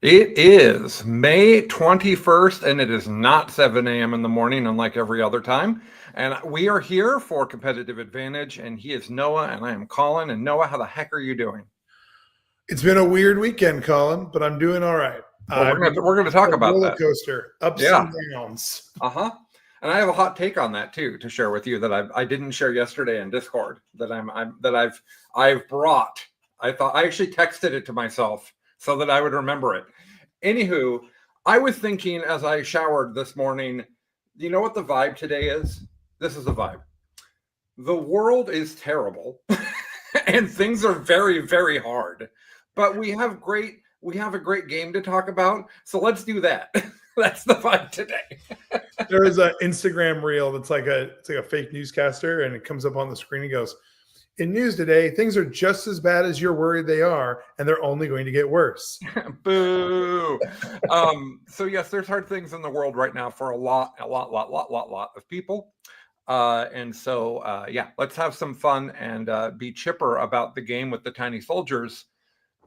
It is May 21st, and it is not 7 a.m. in the morning, unlike every other time. And we are here for Competitive Advantage, and he is Noah, and I am Colin. And Noah, how the heck are you doing? It's been a weird weekend, Colin, but I'm doing all right. Well, we're gonna talk about roller that. Coaster, ups and downs. And I have a hot take on that too to share with you that I didn't share yesterday in Discord that I've brought. I actually texted it to myself so that I would remember it. Anywho, I was thinking as I showered this morning, you know what the vibe today is? This is the vibe. The world is terrible and things are very, very hard, but we have a great game to talk about. So let's do that. That's the vibe today. There is an Instagram reel that's like a fake newscaster, and it comes up on the screen and goes, "In news today, things are just as bad as you're worried they are, and they're only going to get worse." Boo. So yes, there's hard things in the world right now for a lot of people. Yeah, let's have some fun and be chipper about the game with the tiny soldiers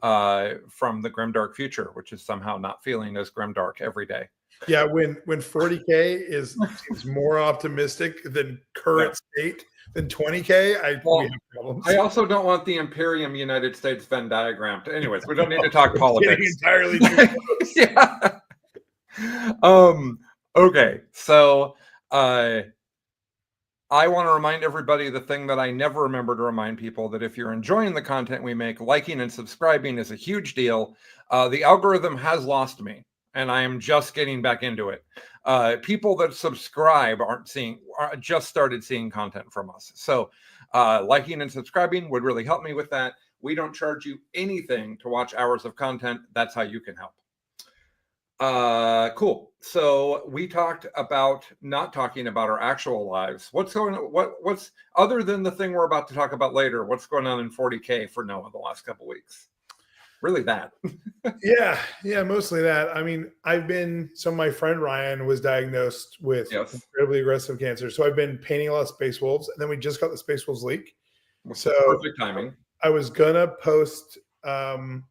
from the grimdark future, which is somehow not feeling as grimdark every day. Yeah, when 40K seems more optimistic than current state than 20K, we have problems. I also don't want the Imperium United States Venn diagram. Anyways, we don't need to talk politics. Entirely too close. Yeah. Okay, so I want to remind everybody the thing that I never remember to remind people, that if you're enjoying the content we make, liking and subscribing is a huge deal. The algorithm has lost me, and I am just getting back into it. People that subscribe just started seeing content from us. So liking and subscribing would really help me with that. We don't charge you anything to watch hours of content. That's how you can help. Cool. So we talked about not talking about our actual lives. What's going on? What's other than the thing we're about to talk about later? What's going on in 40K for Noah the last couple of weeks? Really that. Yeah, mostly that. I mean, so my friend Ryan was diagnosed with incredibly aggressive cancer. So I've been painting a lot of Space Wolves, and then we just got the Space Wolves leak. So perfect timing. I was gonna post the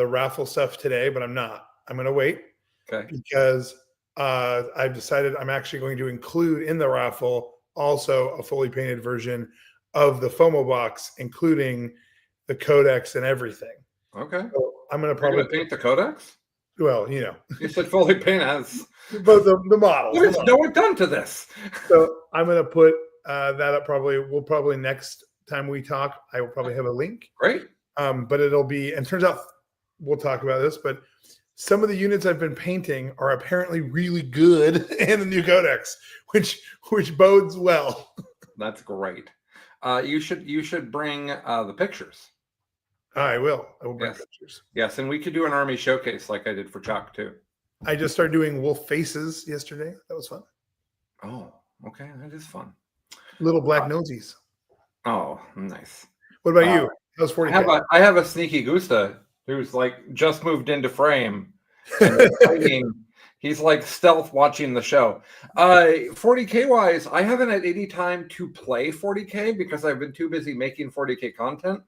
raffle stuff today, but I'm not. I'm gonna wait. Okay. Because I've decided I'm actually going to include in the raffle also a fully painted version of the FOMO box, including the codex and everything. Okay. So I'm going to probably paint the codex. Well, you know, you said fully paint as, but the model. What has no one done to this? So I'm going to put that up. We'll probably next time we talk, I will probably have a link. Great. But it'll be, and turns out we'll talk about this, but some of the units I've been painting are apparently really good in the new codex, which bodes well. That's great. You should bring the pictures. I will bring pictures. Yes, and we could do an army showcase like I did for Chuck too. I just started doing wolf faces yesterday. That was fun. Oh, okay, that is fun. Little black nosies. Oh, nice. What about you? How's 40K? I have a sneaky Gusta who's like just moved into frame. And he's like stealth watching the show. 40K wise, I haven't had any time to play 40K because I've been too busy making 40K content.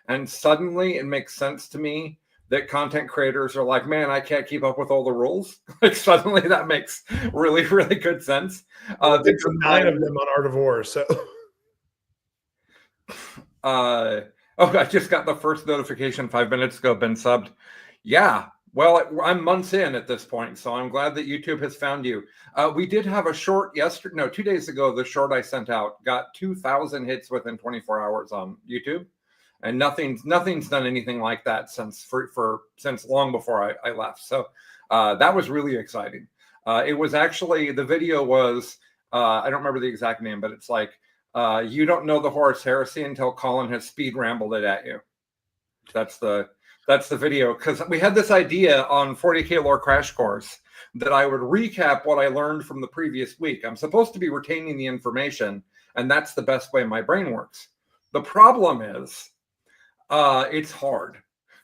And suddenly it makes sense to me that content creators are like, man, I can't keep up with all the rules. Like suddenly that makes really, really good sense. There's 9 of them on Art of War. So I just got the first notification 5 minutes ago, been subbed. Yeah. Well, I'm months in at this point, so I'm glad that YouTube has found you. We did have a short 2 days ago. The short I sent out got 2,000 hits within 24 hours on YouTube. And nothing's done anything like that since long before I left. So that was really exciting. It was actually, the video was, I don't remember the exact name, but it's like, you don't know the Horus Heresy until Colin has speed rambled it at you. That's the video, because we had this idea on 40K Lore Crash Course that I would recap what I learned from the previous week. I'm supposed to be retaining the information, and that's the best way my brain works. The problem is, it's hard.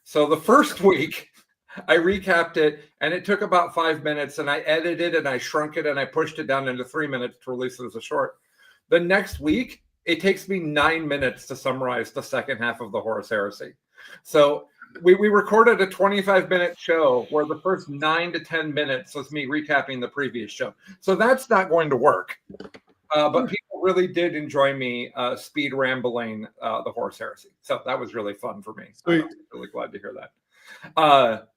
So the first week, I recapped it, and it took about 5 minutes, and I edited and I shrunk it and I pushed it down into 3 minutes to release it as a short. The next week, it takes me 9 minutes to summarize the second half of the Horus Heresy. So we recorded a 25-minute show where the first 9 to 10 minutes was me recapping the previous show. So that's not going to work. But people really did enjoy me speed rambling the Horus Heresy. So that was really fun for me. I'm really glad to hear that.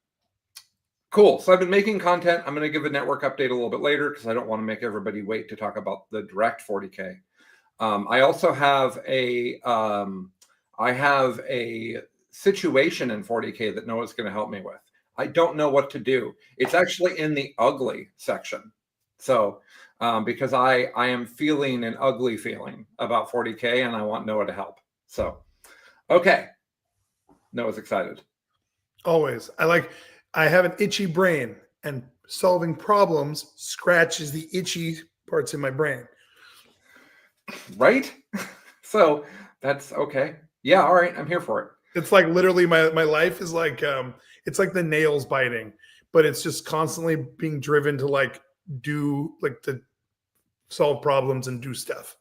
Cool. So I've been making content. I'm going to give a network update a little bit later because I don't want to make everybody wait to talk about the direct 40K. I also have a situation in 40K that Noah's going to help me with. I don't know what to do. It's actually in the ugly section. So because I am feeling an ugly feeling about 40K and I want Noah to help. So, okay. Noah's excited. Always. I have an itchy brain, and solving problems scratches the itchy parts in my brain. Right? So that's okay. Yeah, all right. I'm here for it. It's like literally my life is like it's like the nails biting, but it's just constantly being driven to to solve problems and do stuff.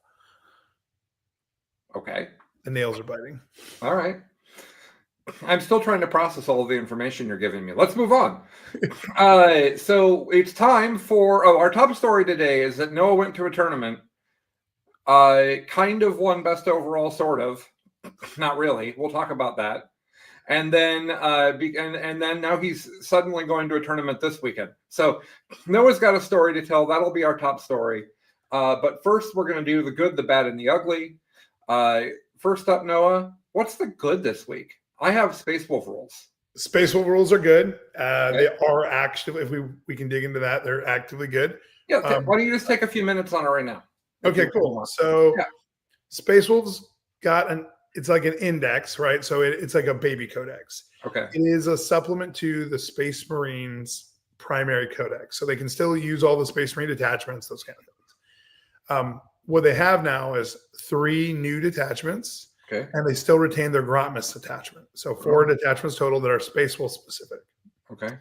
Okay. The nails are biting. All right. I'm still trying to process all of the information you're giving me. Let's move on. So it's time for our top story today is that Noah went to a tournament. Kind of won best overall, sort of. Not really. We'll talk about that. And then and then now he's suddenly going to a tournament this weekend. So Noah's got a story to tell. That'll be our top story. But first, we're going to do the good, the bad, and the ugly. First up, Noah, what's the good this week? I have Space Wolf rules. Space Wolf rules are good. They are actually, if we can dig into that, they're actively good. Yeah. Why don't you just take a few minutes on it right now? Okay, cool. So Space Wolves it's like an index, right? So it's like a baby codex. Okay. It is a supplement to the Space Marines primary codex. So they can still use all the Space Marine detachments, those kind of things. What they have now is 3 new detachments. Okay. And they still retain their Grotmus detachment. So 4 detachments total that are Space Wolf specific. Okay.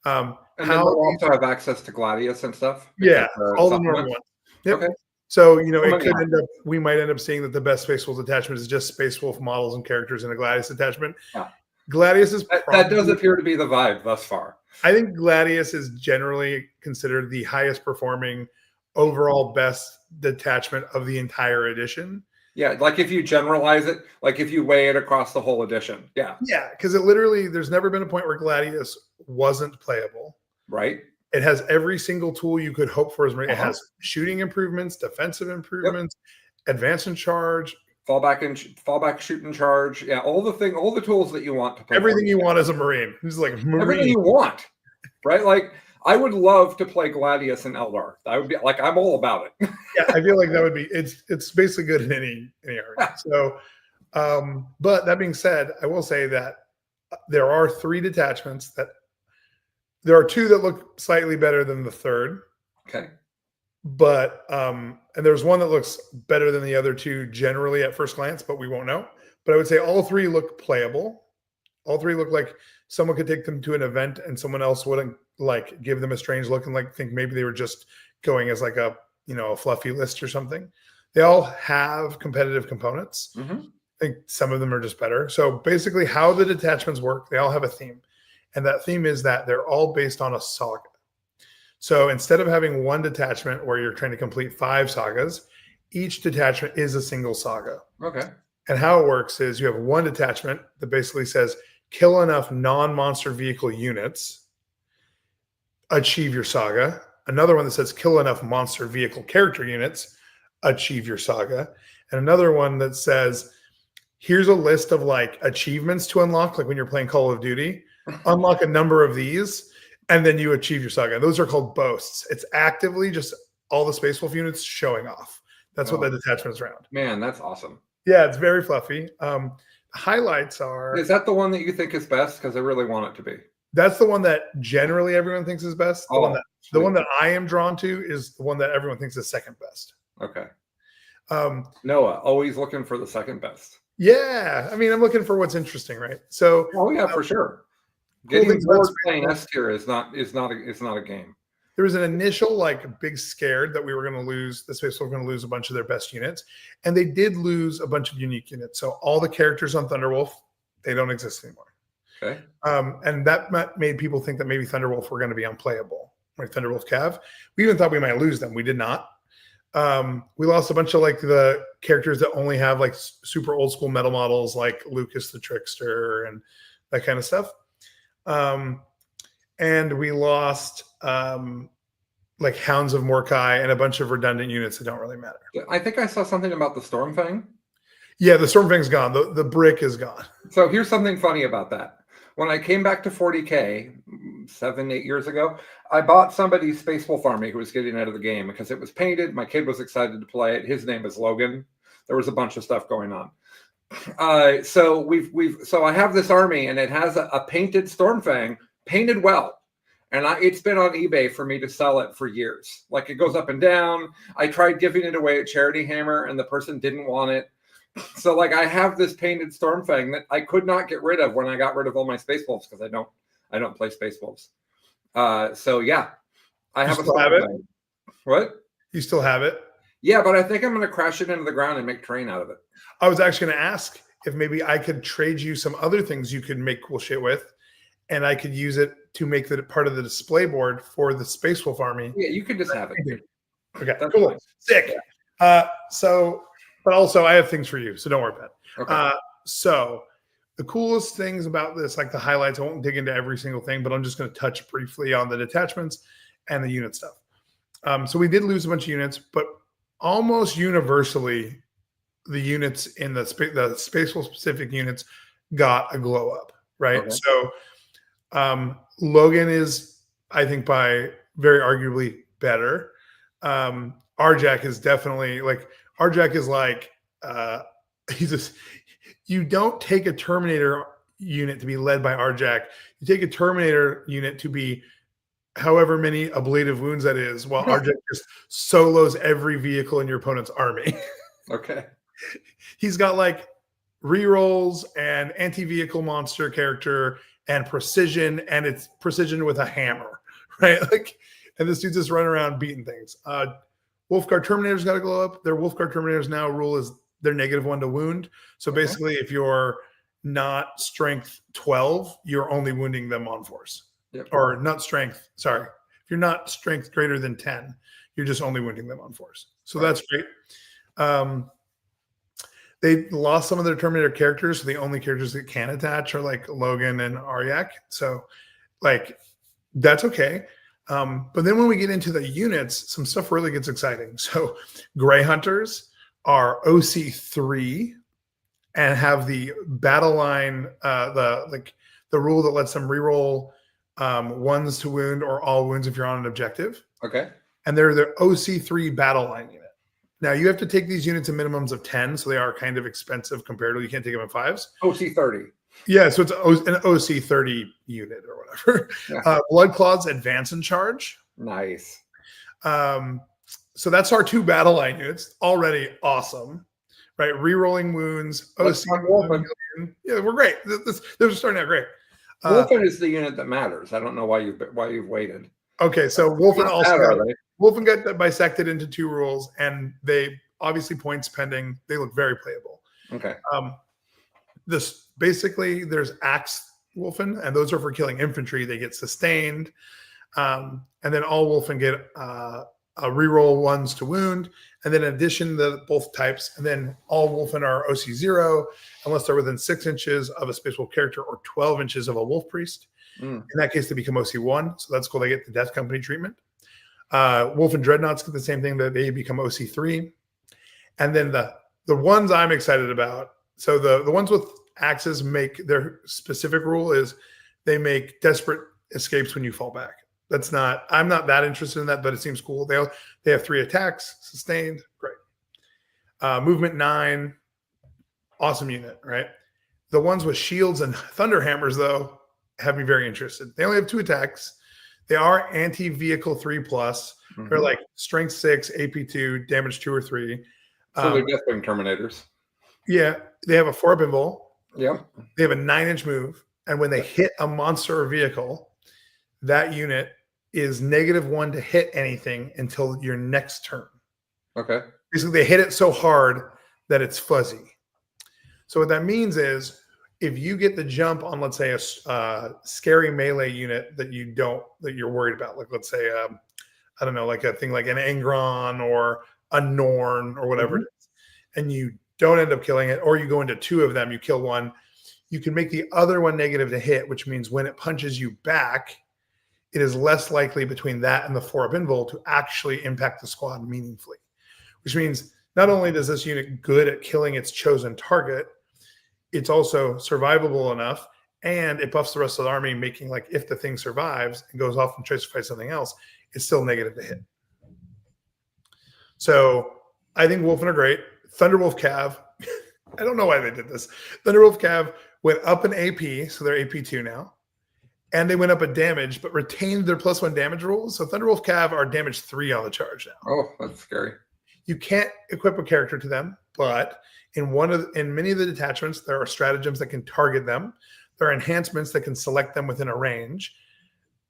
And then they'll also have access to Gladius and stuff? Yeah, all the normal ones. Yep. Okay. So, we might end up seeing that the best Space Wolf detachment is just Space Wolf models and characters in a Gladius detachment. Yeah. Gladius is that does appear to be the vibe thus far. I think Gladius is generally considered the highest performing overall best detachment of the entire edition. Yeah, like if you generalize it, like if you weigh it across the whole edition. Yeah. Yeah, because there's never been a point where Gladius wasn't playable. Right. It has every single tool you could hope for. It has shooting improvements, defensive improvements, advance and charge, fallback, shoot and charge. Yeah, all the tools that you want to play. Everything you want as a Marine. It's like Marine. Everything you want, right? Like I would love to play Gladius and Eldar. I would be like, I'm all about it. Yeah, I feel like that would be. It's basically good in any area. So, but that being said, I will say that there are 3 detachments that. There are 2 that look slightly better than the third. Okay. But and there's one that looks better than the other 2 generally at first glance, but we won't know. But I would say all 3 look playable. All 3 look like someone could take them to an event and someone else wouldn't give them a strange look and think maybe they were just going as a fluffy list or something. They all have competitive components. Mm-hmm. I think some of them are just better. So basically how the detachments work, they all have a theme. And that theme is that they're all based on a saga. So instead of having one detachment where you're trying to complete 5 sagas, each detachment is a single saga. Okay. And how it works is you have one detachment that basically says, kill enough non-monster vehicle units, achieve your saga. Another one that says, kill enough monster vehicle character units, achieve your saga. And another one that says, here's a list of achievements to unlock, like when you're playing Call of Duty. Unlock a number of these, and then you achieve your saga. Those are called boasts. It's actively just all the Space Wolf units showing off. That's what that detachment is around. Man, that's awesome. Yeah, it's very fluffy. Highlights are... Is that the one that you think is best? Because I really want it to be. That's the one that generally everyone thinks is best. The one that I am drawn to is the one that everyone thinks is second best. Okay. Noah, always looking for the second best. Yeah. I mean, I'm looking for what's interesting, right? So... Oh, yeah, for sure. Getting bored playing S tier is not a game. There was an initial big scared that we were going to lose. The Space Wolf were going to lose a bunch of their best units, and they did lose a bunch of unique units. So all the characters on Thunderwolf, they don't exist anymore. Okay. And that made people think that maybe Thunderwolf were going to be unplayable, like Thunderwolf Cav. We even thought we might lose them. We did not. We lost a bunch of like the characters that only have like super old school metal models, like Lucas the Trickster and that kind of stuff. And we lost like Hounds of Mordkai and a bunch of redundant units that don't really matter. I think I saw something about the Stormfang. Yeah, the Stormfang's gone. The brick is gone. So here's something funny about that. When I came back to 40K 7-8 years ago, I bought somebody's Space Wolf army who was getting out of the game because it was painted. My kid was excited to play it. His name is Logan. There was a bunch of stuff going on. So I have this army and it has a painted Stormfang, painted well. And it's been on eBay for me to sell it for years. Like it goes up and down. I tried giving it away at Charity Hammer and the person didn't want it. So like I have this painted Stormfang that I could not get rid of when I got rid of all my Space Wolves because I don't play Space Wolves. So yeah, I have a Stormfang. What? You still have it? Yeah, but I think I'm going to crash it into the ground and make terrain out of it. I was actually going to ask if maybe I could trade you some other things you could make cool shit with, and I could use it to make that part of the display board for the Space Wolf army. Yeah, you could just have it. Okay, that's cool. Nice. Sick. Yeah. But also I have things for you, so don't worry about it. Okay. So the coolest things about this, like the highlights, I won't dig into every single thing, but I'm just going to touch briefly on the detachments and the unit stuff. So we did lose a bunch of units, but almost universally, the units in the Space Wolf specific units got a glow up, right? Okay. So Logan is, I think, by very arguably better. Arjak is definitely like he's just, you don't take a Terminator unit to be led by Arjak. You take a Terminator unit to be however many ablative wounds that is, while Arjak just solos every vehicle in your opponent's army. Okay. He's got like rerolls and anti-vehicle monster character and precision, and it's precision with a hammer, right? Like, and this dude's just running around beating things. Wolfguard Terminator's got to glow up. Their Wolfguard Terminators now rule is they're -1 to wound. So basically, if you're not strength 12, you're only wounding them on force. Yep. Or not strength. Sorry. If you're not strength greater than 10, you're just only wounding them on force. So that's great. They lost some of their Terminator characters. So the only characters that can attach are like Logan and Arjak. So like that's okay. But then when we get into the units, some stuff really gets exciting. So Grey Hunters are OC3 and have the battle line, the rule that lets them reroll 1s to wound or all wounds if you're on an objective. Okay. And they're the OC3 battle line unit. Now you have to take these units in minimums of 10, so they are kind of expensive compared to, you can't take them in 5s. OC30. Yeah, so it's an OC30 unit or whatever. Yeah. Blood Claws advance and charge. Nice. So that's our 2 battle line units. Already awesome, right? Rerolling wounds. OC. Yeah, we're great. They're starting out great. Wolfen is the unit that matters. I don't know why you've waited. Okay, so Wolfen got bisected into 2 rules, and they obviously points pending. They look very playable. Okay. Basically there's Axe Wolfen, and those are for killing infantry. They get sustained, and then all Wolfen get a reroll 1s to wound, and then in addition to both types, and then all Wolfen are OC0 unless they're within 6 inches of a Space Wolf character or 12 inches of a Wolf Priest. In that case, they become OC1, so that's cool. They get the Death Company treatment. Wolfen Dreadnoughts get the same thing, that they become OC3. And then the ones I'm excited about, so the ones with axes make their specific rule is they make desperate escapes when you fall back. I'm not that interested in that, but it seems cool. They have 3 attacks, sustained, great. Movement 9, awesome unit, right? The ones with shields and thunderhammers, though, have me very interested. They only have 2 attacks. They are anti-vehicle 3+. Mm-hmm. They're like strength 6, AP 2, damage 2 or 3. So they're Deathwing Terminators. Yeah, they have a 4-up invul. Yeah. They have a 9-inch move, and when they hit a monster or vehicle, that unit is -1 to hit anything until your next turn. Okay. Basically, they hit it so hard that it's fuzzy. So what that means is if you get the jump on, let's say, a scary melee unit that you're worried about, like let's say, I don't know, like a thing like an Angron or a Norn or whatever it is, and you don't end up killing it, or you go into 2 of them, you kill one, you can make the other one negative to hit, which means when it punches you back, it is less likely between that and the 4-up invul to actually impact the squad meaningfully. Which means not only does this unit good at killing its chosen target, it's also survivable enough, and it buffs the rest of the army, making like if the thing survives and goes off and tries to fight something else, it's still negative to hit. So I think Wolfen are great. Thunderwolf Cav, I don't know why they did this. Thunderwolf Cav went up in AP, so they're AP2 now. And they went up in damage, but retained their +1 damage rules. So Thunderwolf Cav are damage 3 on the charge now. Oh, that's scary. You can't equip a character to them, but in many of the detachments, there are stratagems that can target them. There are enhancements that can select them within a range.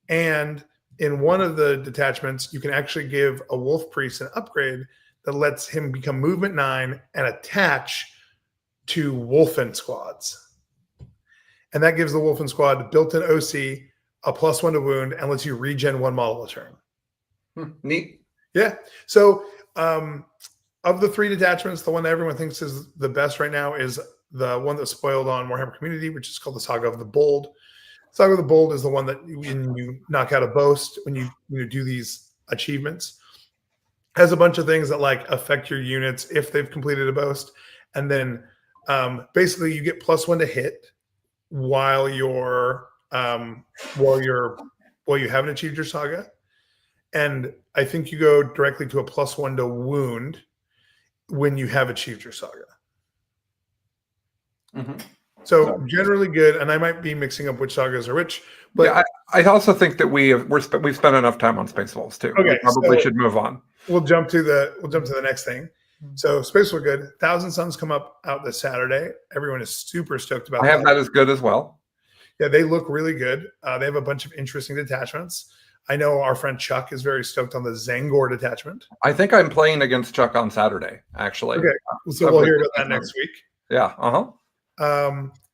And in one of the detachments, you can actually give a Wolf Priest an upgrade that lets him become movement 9 and attach to Wolfen squads. And that gives the Wolfen squad built-in OC, a +1 to wound, and lets you regen 1 model a turn. Neat. Yeah. So of the 3 detachments, the one that everyone thinks is the best right now is the one that's spoiled on Warhammer Community, which is called the Saga of the Bold. Saga of the Bold is the one that when you knock out a boast, when you do these achievements, has a bunch of things that like affect your units if they've completed a boast. And then basically you get +1 to hit while you haven't achieved your saga. And I think you go directly to a +1 to wound when you have achieved your saga. So generally good, and I might be mixing up which sagas are which, but yeah, I also think that we've spent enough time on Space Wolves too. Okay, we probably should move on. We'll jump to the next thing. So Space Wolves are good. Thousand Suns come out this Saturday. Everyone is super stoked about. I have that as good as well. Yeah, they look really good. They have a bunch of interesting detachments. I know our friend Chuck is very stoked on the Zangor detachment. I think I'm playing against Chuck on Saturday, actually. Okay, so we'll hear about that next week. Yeah,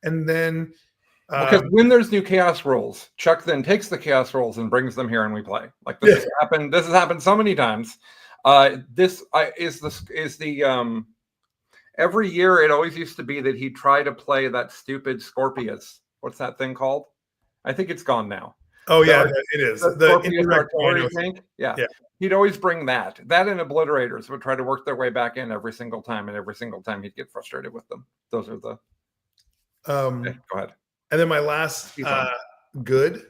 and then because when there's new chaos rules, Chuck then takes the chaos rules and brings them here and we play. Like this has happened. This has happened so many times. Every year it always used to be that he'd try to play that stupid Scorpius. What's that thing called? I think it's gone now. Oh yeah, it is. The indirect tank. Yeah. He'd always bring that. That and Obliterators would try to work their way back in every single time, and every single time he'd get frustrated with them. Those are the okay, go ahead. And then my last good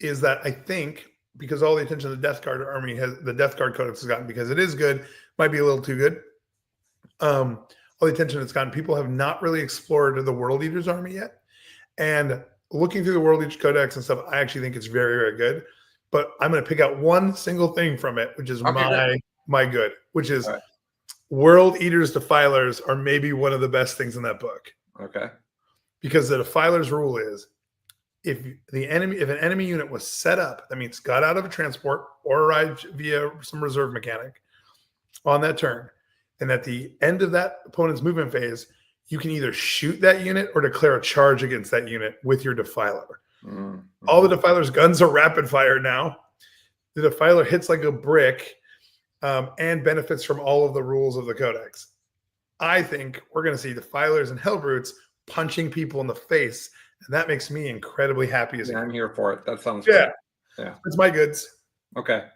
is that I think because all the attention the Death Guard army the Death Guard Codex has gotten, because it is good, might be a little too good. All the attention it's gotten, people have not really explored the World Eaters army yet. And looking through the World Eaters Codex and stuff, I actually think it's very, very good. But I'm going to pick out one single thing from it, which is my good, which is World Eaters Defilers are maybe one of the best things in that book. Okay. Because the Defilers rule is if an enemy unit was set up, that means got out of a transport or arrived via some reserve mechanic on that turn, and at the end of that opponent's movement phase, you can either shoot that unit or declare a charge against that unit with your Defiler. All the Defiler's guns are rapid fire now. The Defiler hits like a brick and benefits from all of the rules of the Codex. I think we're going to see Defilers and Hellbrutes punching people in the face, and that makes me incredibly happy. I'm here for it. That sounds great. Yeah. That's my goods. Okay.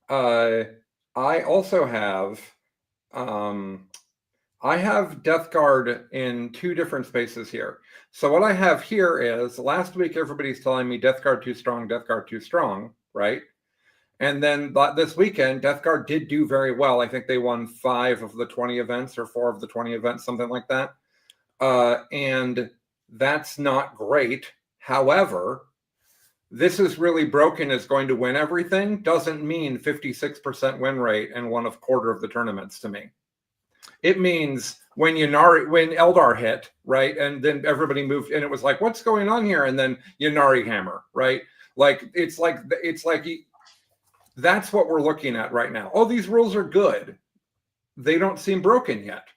I also have I have Death Guard in 2 different spaces here. So what I have here is last week everybody's telling me Death Guard too strong, Death Guard too strong, right? And then this weekend, Death Guard did do very well. I think they won 5 of the 20 events or 4 of the 20 events, something like that. And that's not great. However, this is really broken is going to win everything doesn't mean 56% win rate and won a quarter of the tournaments to me. It means when Eldar hit, right, and then everybody moved, and it was like, what's going on here? And then Ynnari hammer, right? Like it's like that's what we're looking at right now. Oh, these rules are good. They don't seem broken yet.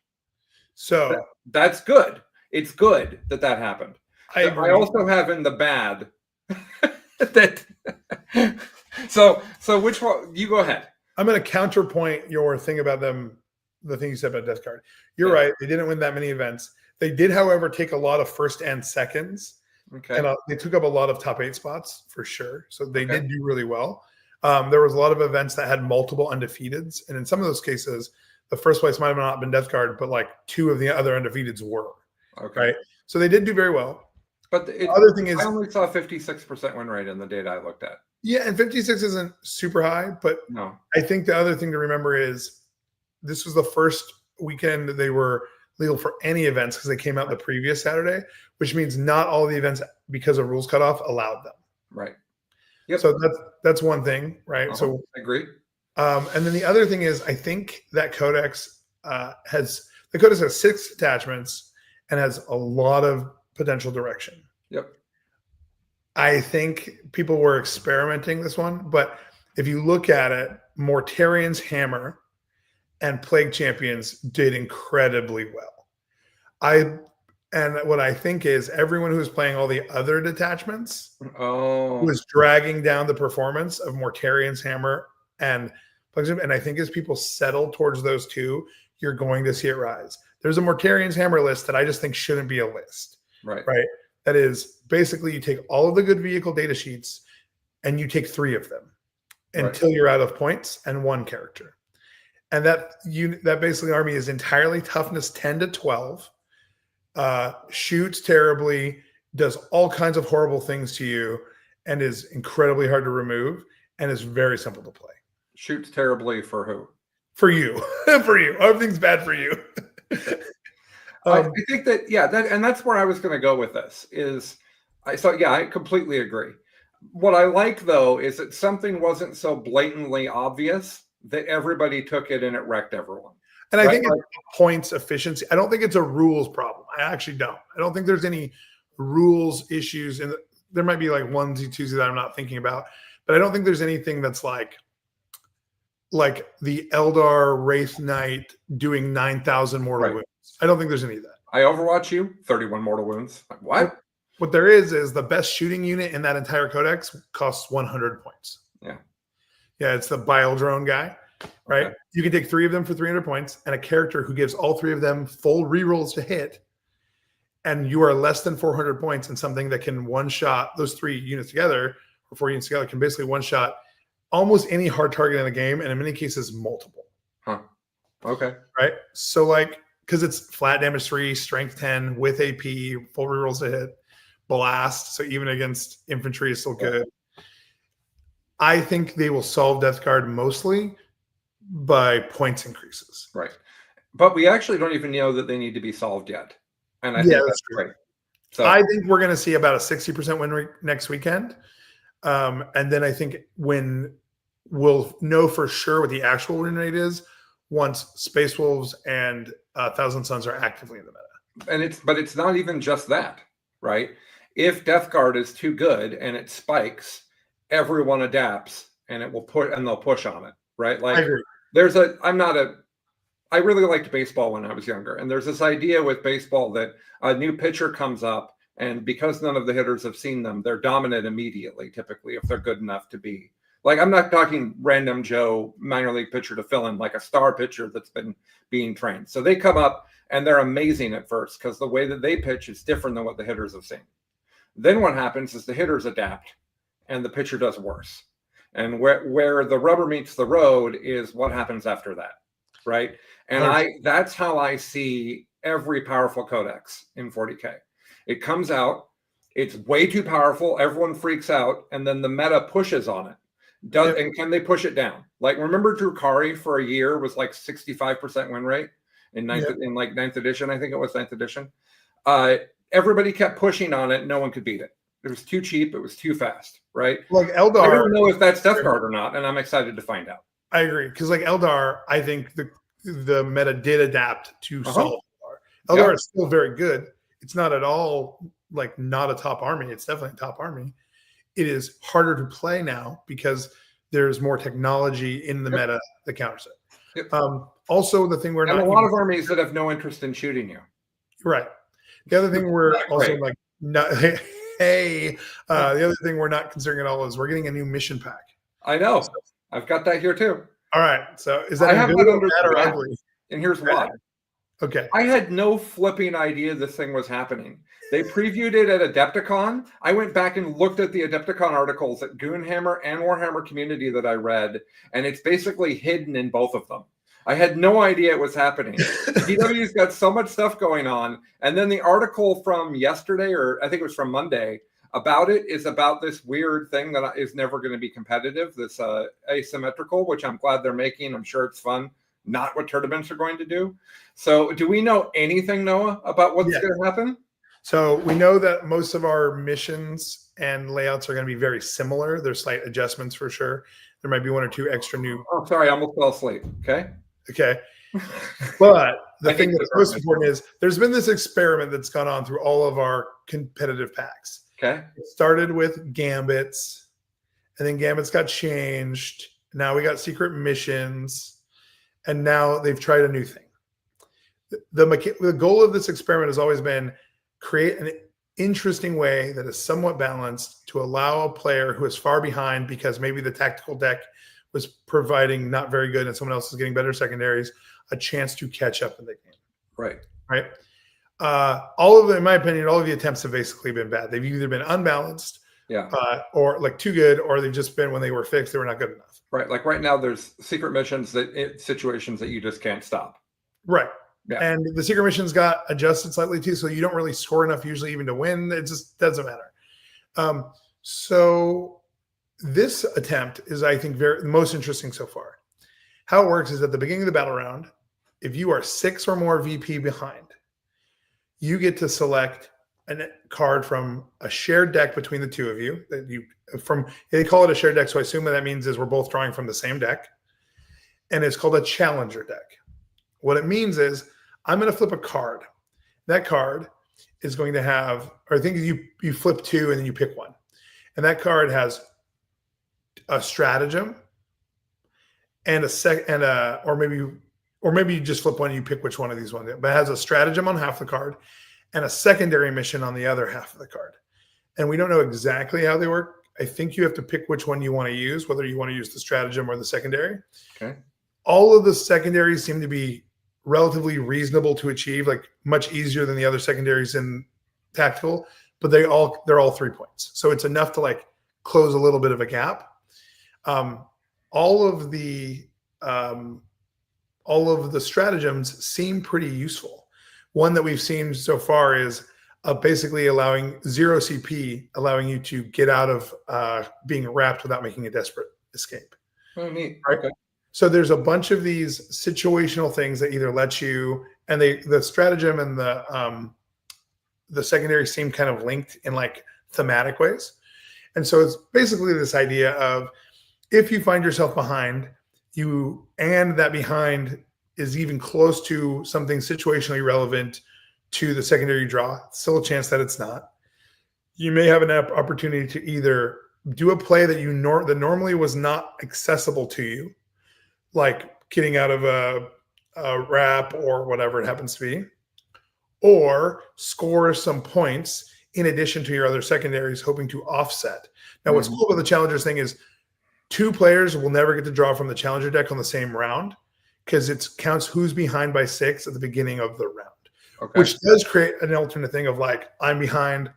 So that's good. it's good that happened. I agree. I also have in the bad that. So which one? You go ahead. I'm going to counterpoint your thing about them. The thing you said about Death Guard. You're right. They didn't win that many events. They did, however, take a lot of first and seconds. Okay. And they took up a lot of top 8 spots for sure. So they did do really well. There was a lot of events that had multiple undefeateds. And in some of those cases, the first place might have not been Death Guard, but like 2 of the other undefeateds were. Okay. Right. So they did do very well. But the other thing is, I only saw 56% win rate in the data I looked at. Yeah. And 56 isn't super high, but no. I think the other thing to remember is this was the first weekend they were legal for any events because they came out the previous Saturday, which means not all the events, because of rules cutoff, allowed them. Right. Yep. So that's one thing, right? So I agree. And then the other thing is, I think that Codex has 6 attachments and has a lot of potential direction. Yep. I think people were experimenting this one, but if you look at it, Mortarian's Hammer and Plague Champions did incredibly well. And what I think is everyone who was playing all the other detachments was dragging down the performance of Mortarian's Hammer and Plague Champions. And I think as people settle towards those two, you're going to see it rise. There's a Mortarian's Hammer list that I just think shouldn't be a list. Right. That is basically you take all of the good vehicle data sheets and you take 3 of them until you're out of points and 1 character. And that basically army is entirely toughness 10 to 12, shoots terribly, does all kinds of horrible things to you, and is incredibly hard to remove, and is very simple to play. Shoots terribly for who? For you. For you. Everything's bad for you. I think and that's where I was going to go with this I completely agree. What I like though is that something wasn't so blatantly obvious that everybody took it and it wrecked everyone. And I think it's points efficiency. I don't think it's a rules problem. I actually don't. I don't think there's any rules issues, and there might be like onesie twosies that I'm not thinking about, but I don't think there's anything that's like the Eldar Wraith Knight doing 9,000 mortal wounds. I don't think there's any of that. I Overwatch you, 31 mortal wounds. What? What there is the best shooting unit in that entire codex costs 100 points. Yeah. Yeah, it's the Bile Drone guy, right? Okay. You can take 3 of them for 300 points and a character who gives all 3 of them full rerolls to hit, and you are less than 400 points in something that can one-shot those 3 units together, or 4 units together, can basically one-shot almost any hard target in the game, and in many cases, multiple. Huh. Okay. Right? So because it's flat damage 3, strength 10, with AP, full rerolls to hit, blast, so even against infantry is still good. I think they will solve Death Guard mostly by points increases. Right. But we actually don't even know that they need to be solved yet. And I think that's great. So I think we're going to see about a 60% win rate next weekend. And then I think when we'll know for sure what the actual win rate is once Space Wolves and Thousand Suns are actively in the meta. And it's not even just that, right? If Death Guard is too good and it spikes, everyone adapts and it will they'll push on it, right? Like I agree. I really liked baseball when I was younger. And there's this idea with baseball that a new pitcher comes up, and because none of the hitters have seen them, they're dominant immediately, typically, if they're good enough to be. Like, I'm not talking random Joe minor league pitcher to fill in, like a star pitcher that's been being trained. So they come up and they're amazing at first because the way that they pitch is different than what the hitters have seen. Then what happens is the hitters adapt and the pitcher does worse. And where the rubber meets the road is what happens after that, right? And that's how I see every powerful codex in 40K. It comes out, it's way too powerful, everyone freaks out, and then the meta pushes on it. And can they push it down? Like, remember Drukhari for a year was like 65% win rate in ninth edition, I think it was 9th edition. Everybody kept pushing on it, no one could beat it. It was too cheap, it was too fast, right? Like Eldar, I don't know if that's Death Guard or not, and I'm excited to find out. I agree, because like Eldar, I think the meta did adapt to solve Eldar. Eldar is still very good. It's not at all like not a top army. It's definitely a top army. It is harder to play now because there's more technology in the meta that counters it. Also, the thing we're a lot of armies that have no interest in shooting you. Right. The other thing we're also great. like not the other thing we're not considering at all is we're getting a new mission pack. I know. I've got that here too. All right. So is that I have good that or under bad or bad. ugly? And here's why. Okay. I had no flipping idea this thing was happening. They previewed it at Adepticon. I went back and looked at the Adepticon articles at Goonhammer and Warhammer Community that I read, and it's basically hidden in both of them. I had no idea it was happening. DW's got so much stuff going on. And then the article from yesterday, or I think it was from Monday, about it is about this weird thing that is never going to be competitive, this asymmetrical, which I'm glad they're making. I'm sure it's fun. Not what tournaments are going to do. So do we know anything, Noah, about what's going to happen? So we know that most of our missions and layouts are going to be very similar. There's slight adjustments for sure. There might be one or two extra new. Oh, sorry, I almost fell asleep. Okay. But the thing that's most important is there's been this experiment that's gone on through all of our competitive packs. Okay. It started with Gambits, and then Gambits got changed. Now we got secret missions, and now they've tried a new thing. The goal of this experiment has always been create an interesting way that is somewhat balanced to allow a player who is far behind because maybe the tactical deck was providing not very good and someone else is getting better secondaries, a chance to catch up in the game. Right. All of them, in my opinion, all of the attempts have basically been bad. They've either been unbalanced, or like too good, or they've just been, when they were fixed, they were not good enough. Right. Like right now, there's secret missions situations that you just can't stop. Right. Yeah. And the secret missions got adjusted slightly too, so you don't really score enough usually even to win. It just doesn't matter. So this attempt is, I think, the most interesting so far. How it works is at the beginning of the battle round, if you are 6 or more VP behind, you get to select a card from a shared deck between the two of you. They call it a shared deck, so I assume what that means is we're both drawing from the same deck, and it's called a challenger deck. What it means is I'm going to flip a card. That card is going to have, or I think you flip 2 and then you pick one. And that card has a stratagem and or maybe you just flip one and you pick which one of these ones. But it has a stratagem on half the card and a secondary mission on the other half of the card. And we don't know exactly how they work. I think you have to pick which one you want to use, whether you want to use the stratagem or the secondary. Okay. All of the secondaries seem to be relatively reasonable to achieve, like much easier than the other secondaries in tactical, but they're all 3 points. So it's enough to like close a little bit of a gap. All of the stratagems seem pretty useful. One that we've seen so far is basically allowing 0 CP, allowing you to get out of being wrapped without making a desperate escape. Oh, neat. Right? Okay. So there's a bunch of these situational things that either let you, and the stratagem and the secondary seem kind of linked in like thematic ways. And so it's basically this idea of if you find yourself behind, and that behind is even close to something situationally relevant to the secondary draw, still a chance that it's not. You may have an opportunity to either do a play that that normally was not accessible to you, like getting out of a wrap or whatever it happens to be, or score some points in addition to your other secondaries, hoping to offset. Now, what's cool about the Challengers thing is 2 players will never get to draw from the Challenger deck on the same round because it counts who's behind by 6 at the beginning of the round, which does create an alternate thing of like, I'm behind,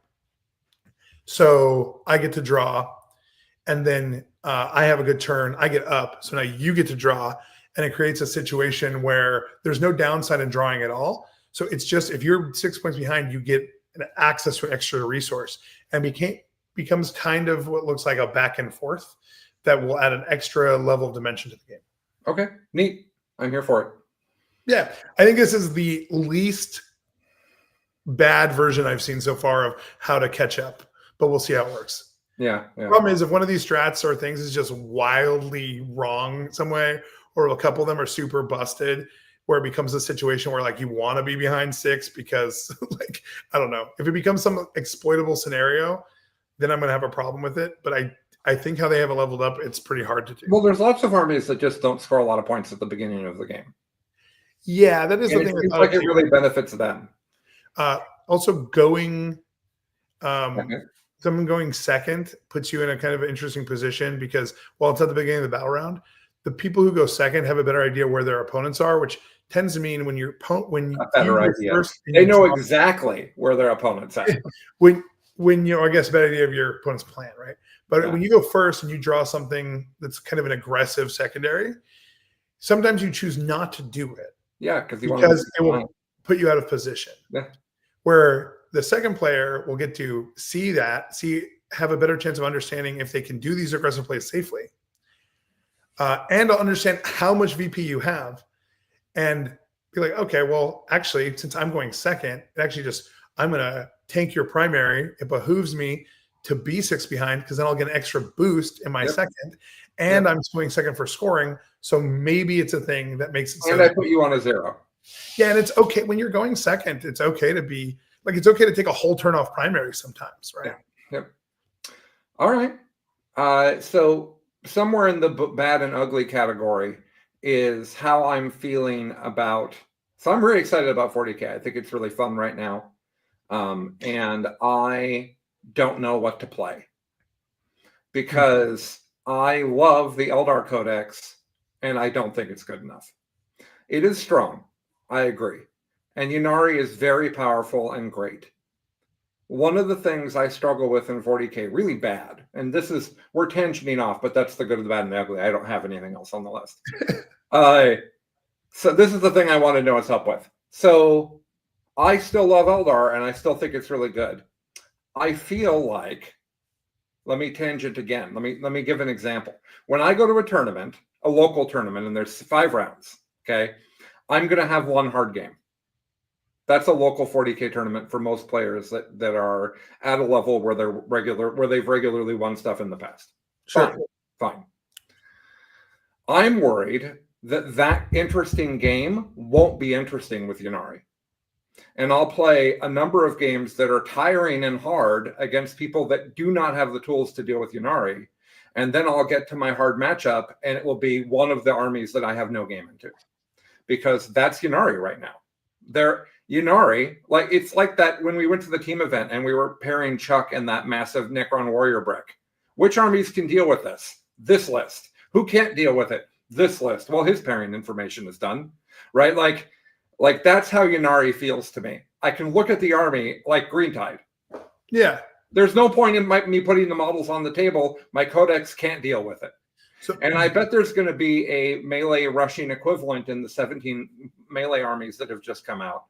so I get to draw, and then I have a good turn, I get up, so now you get to draw, and it creates a situation where there's no downside in drawing at all. So it's just, if you're 6 points behind, you get access to an extra resource, and becomes kind of what looks like a back and forth that will add an extra level of dimension to the game. Okay, neat. I'm here for it. Yeah, I think this is the least bad version I've seen so far of how to catch up, but we'll see how it works. Yeah. The problem is if one of these strats or things is just wildly wrong some way, or a couple of them are super busted, where it becomes a situation where like you want to be behind 6 because like, I don't know, if it becomes some exploitable scenario, then I'm going to have a problem with it. But I think how they have it leveled up, it's pretty hard to do. Well, there's lots of armies that just don't score a lot of points at the beginning of the game. Yeah, that is the thing. It seems like it really benefits them. Also going, Okay. someone going second puts you in a kind of interesting position because while it's at the beginning of the battle round, the people who go second have a better idea where their opponents are, which tends to mean when when A better you go idea. first, and They you know draw- exactly where their opponents are. when you, I guess, a better idea of your opponent's plan, right? But Yeah. when you go first and you draw something that's kind of an aggressive secondary, sometimes you choose not to do it Yeah, because it will put you out of position. Yeah. Where the second player will get to have a better chance of understanding if they can do these aggressive plays safely, and to understand how much VP you have, and be like, okay, well, actually, since I'm going second, I'm going to tank your primary. It behooves me to B6 behind because then I'll get an extra boost in my second, and I'm going second for scoring. So maybe it's a thing that makes it. And I put you on a 0. Yeah, and it's okay when you're going second. It's okay to be like, it's okay to take a whole turn off primary sometimes, right? Yeah. Yep. All right. So somewhere in the bad and ugly category is how I'm feeling about. So I'm really excited about 40K. I think it's really fun right now, and I don't know what to play because I love the Eldar Codex, and I don't think it's good enough. It is strong. I agree. And Ynnari is very powerful and great. One of the things I struggle with in 40K really bad, and we're tangenting off, but that's the good, the bad, and the ugly. I don't have anything else on the list. So this is the thing I want to know what's up with. So I still love Eldar, and I still think it's really good. I feel like, let me tangent again. Let me give an example. When I go to a tournament, a local tournament, and there's 5 rounds, okay, I'm going to have one hard game. That's a local 40K tournament for most players that are at a level where they've regularly won stuff in the past. Sure. Fine. I'm worried that interesting game won't be interesting with Ynnari. And I'll play a number of games that are tiring and hard against people that do not have the tools to deal with Ynnari. And then I'll get to my hard matchup, and it will be one of the armies that I have no game into. Because that's Ynnari right now. Ynnari, like, it's like that when we went to the team event and we were pairing Chuck and that massive Necron warrior brick. Which armies can deal with this? This list. Who can't deal with it? This list. Well, his pairing information is done, right? Like that's how Ynnari feels to me. I can look at the army like Green Tide. Yeah. There's no point in me putting the models on the table. My codex can't deal with it. And I bet there's going to be a melee rushing equivalent in the 17 melee armies that have just come out.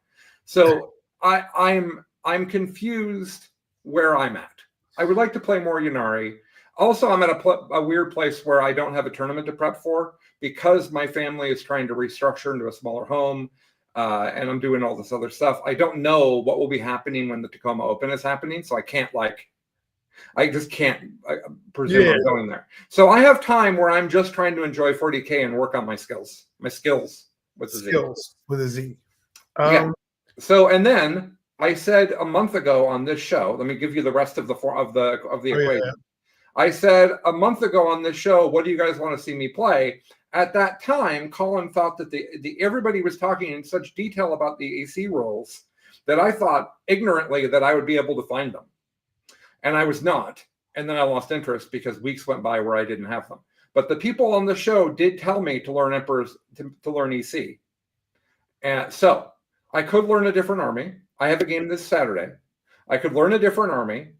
So I'm confused where I'm at. I would like to play more Ynnari. Also, I'm at a weird place where I don't have a tournament to prep for because my family is trying to restructure into a smaller home, and I'm doing all this other stuff. I don't know what will be happening when the Tacoma Open is happening, so I just can't presume I'm going there. So I have time where I'm just trying to enjoy 40K and work on my skills with a Z. Yeah. So, and then I said a month ago on this show, let me give you the rest of the equation. Yeah. I said a month ago on this show, what do you guys want to see me play? At that time, Colin thought that everybody was talking in such detail about the AC rules that I thought ignorantly that I would be able to find them. And I was not. And then I lost interest because weeks went by where I didn't have them. But the people on the show did tell me to learn Emperors, to learn EC. And so I could learn a different army. I have a game this Saturday. I could learn a different army.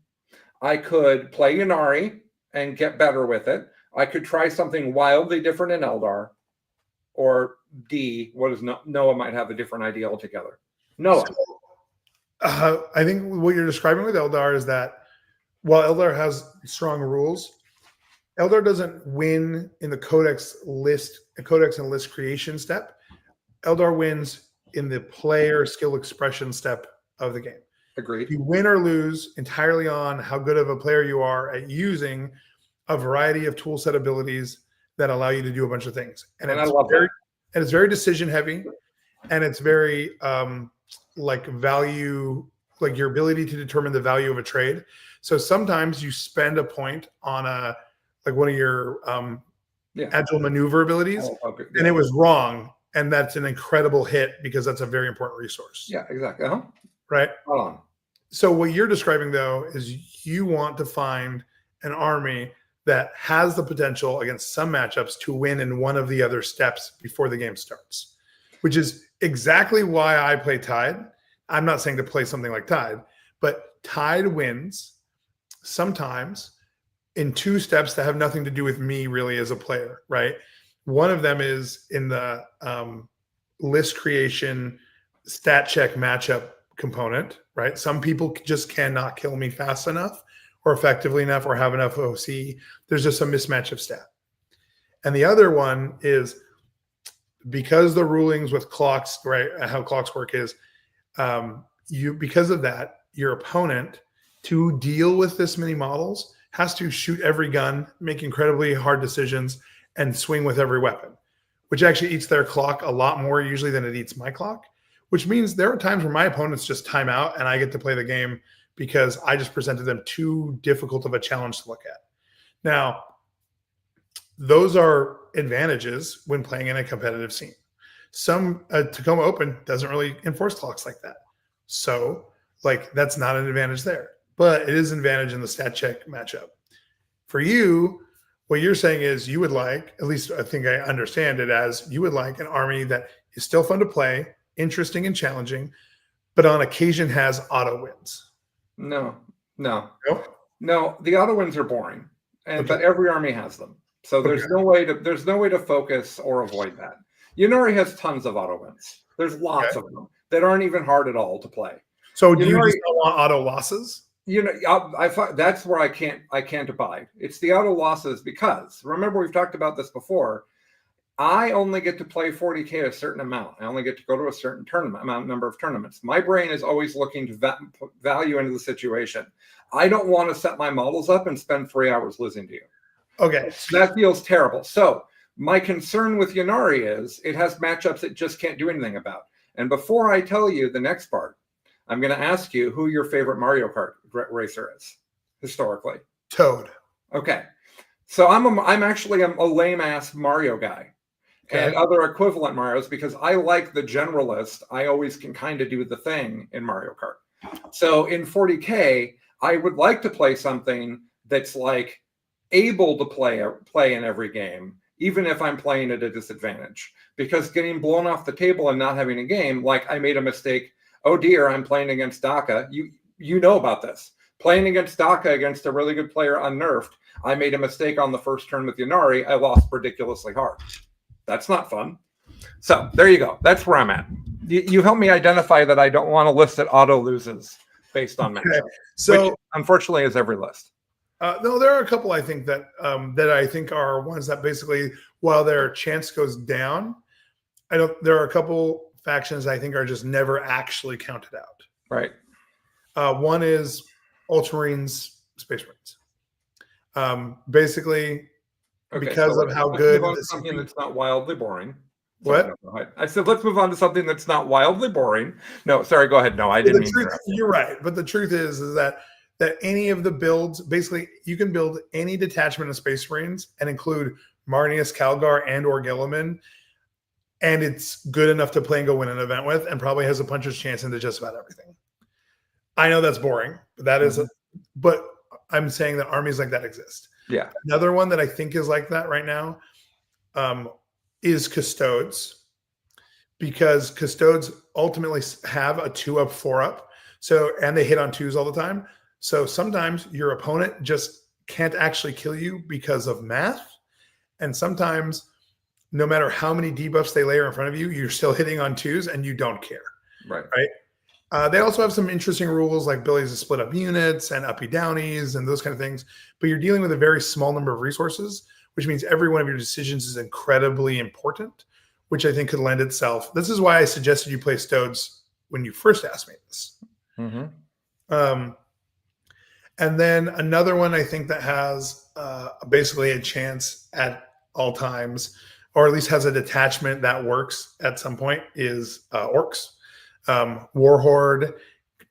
I could play Ynnari and get better with it. I could try something wildly different in Eldar. Or D, Noah might have a different idea altogether. Noah. I think what you're describing with Eldar is that while Eldar has strong rules, Eldar doesn't win in the codex and list creation step. Eldar wins in the player skill expression step of the game. Agreed. You win or lose entirely on how good of a player you are at using a variety of tool set abilities that allow you to do a bunch of things. And it's very decision heavy, and it's very value, like your ability to determine the value of a trade. So sometimes you spend a point on one of your agile maneuver abilities, and it was wrong. And that's an incredible hit because that's a very important resource. Yeah, exactly. Right. Hold on. So what you're describing, though, is you want to find an army that has the potential against some matchups to win in one of the other steps before the game starts, which is exactly why I play Tide. I'm not saying to play something like Tide, but Tide wins sometimes in two steps that have nothing to do with me really as a player, right? One of them is in the list creation stat check matchup component, right? Some people just cannot kill me fast enough or effectively enough or have enough OC. There's just a mismatch of stat. And the other one is because the rulings with clocks, right? How clocks work is because of that, your opponent to deal with this many models has to shoot every gun, make incredibly hard decisions, and swing with every weapon, which actually eats their clock a lot more usually than it eats my clock, which means there are times where my opponents just time out and I get to play the game because I just presented them too difficult of a challenge to look at. Now, those are advantages when playing in a competitive scene. Some Tacoma Open doesn't really enforce clocks like that. So that's not an advantage there, but it is an advantage in the stat check matchup. For you, what you're saying is you would like, at least I think I understand it as, you would like an army that is still fun to play, interesting and challenging, but on occasion has auto wins. No. The auto wins are boring, but every army has them. So there's no way to focus or avoid that. Ynnari has tons of auto wins. There's lots of them that aren't even hard at all to play. So do you just don't want auto losses? I that's where I can't abide. It's the auto losses because remember we've talked about this before. I only get to play 40K a certain amount. I only get to go to a certain number of tournaments. My brain is always looking to put value into the situation. I don't want to set my models up and spend 3 hours losing to you. Okay. That feels terrible. So my concern with Ynnari is it has matchups it just can't do anything about. And before I tell you the next part, I'm going to ask you who your favorite Mario Kart racer is historically. Toad. Okay. So I'm actually a lame ass Mario guy. Okay. And other equivalent Marios because I like the generalist. I always can kind of do the thing in Mario Kart. So in 40K, I would like to play something that's like able to play in every game, even if I'm playing at a disadvantage. Because getting blown off the table and not having a game, like I made a mistake. Oh dear, I'm playing against Daka. You know about this. Playing against Daka against a really good player unnerfed. I made a mistake on the first turn with Ynnari. I lost ridiculously hard. That's not fun. So there you go. That's where I'm at. You help me identify that I don't want to list that auto loses based on matchup. So which unfortunately is every list. No, there are a couple I think that I think are ones that basically while their chance goes down, there are a couple factions I think are just never actually counted out. Right. One is Ultramarines, Space Marines. Basically, because of how good something that's not wildly boring. What? I said, let's move on to something that's not wildly boring. No, sorry, go ahead. No, I didn't mean to. You're right. But the truth is that any of the builds, basically, you can build any detachment of Space Marines and include Marneus, Calgar, and or Guilliman, and it's good enough to play and go win an event with, and probably has a puncher's chance into just about everything. I know that's boring, but that is, but I'm saying that armies like that exist. Yeah. Another one that I think is like that right now is Custodes, because Custodes ultimately have a 2-up, 4-up. So, and they hit on 2s all the time. So sometimes your opponent just can't actually kill you because of math. And sometimes no matter how many debuffs they layer in front of you, you're still hitting on 2s and you don't care. Right. They also have some interesting rules like abilities to split up units and uppy downies and those kind of things. But you're dealing with a very small number of resources, which means every one of your decisions is incredibly important, which I think could lend itself. This is why I suggested you play Stodes when you first asked me this. Mm-hmm. And then another one I think that has basically a chance at all times, or at least has a detachment that works at some point, is Orcs. Warhorde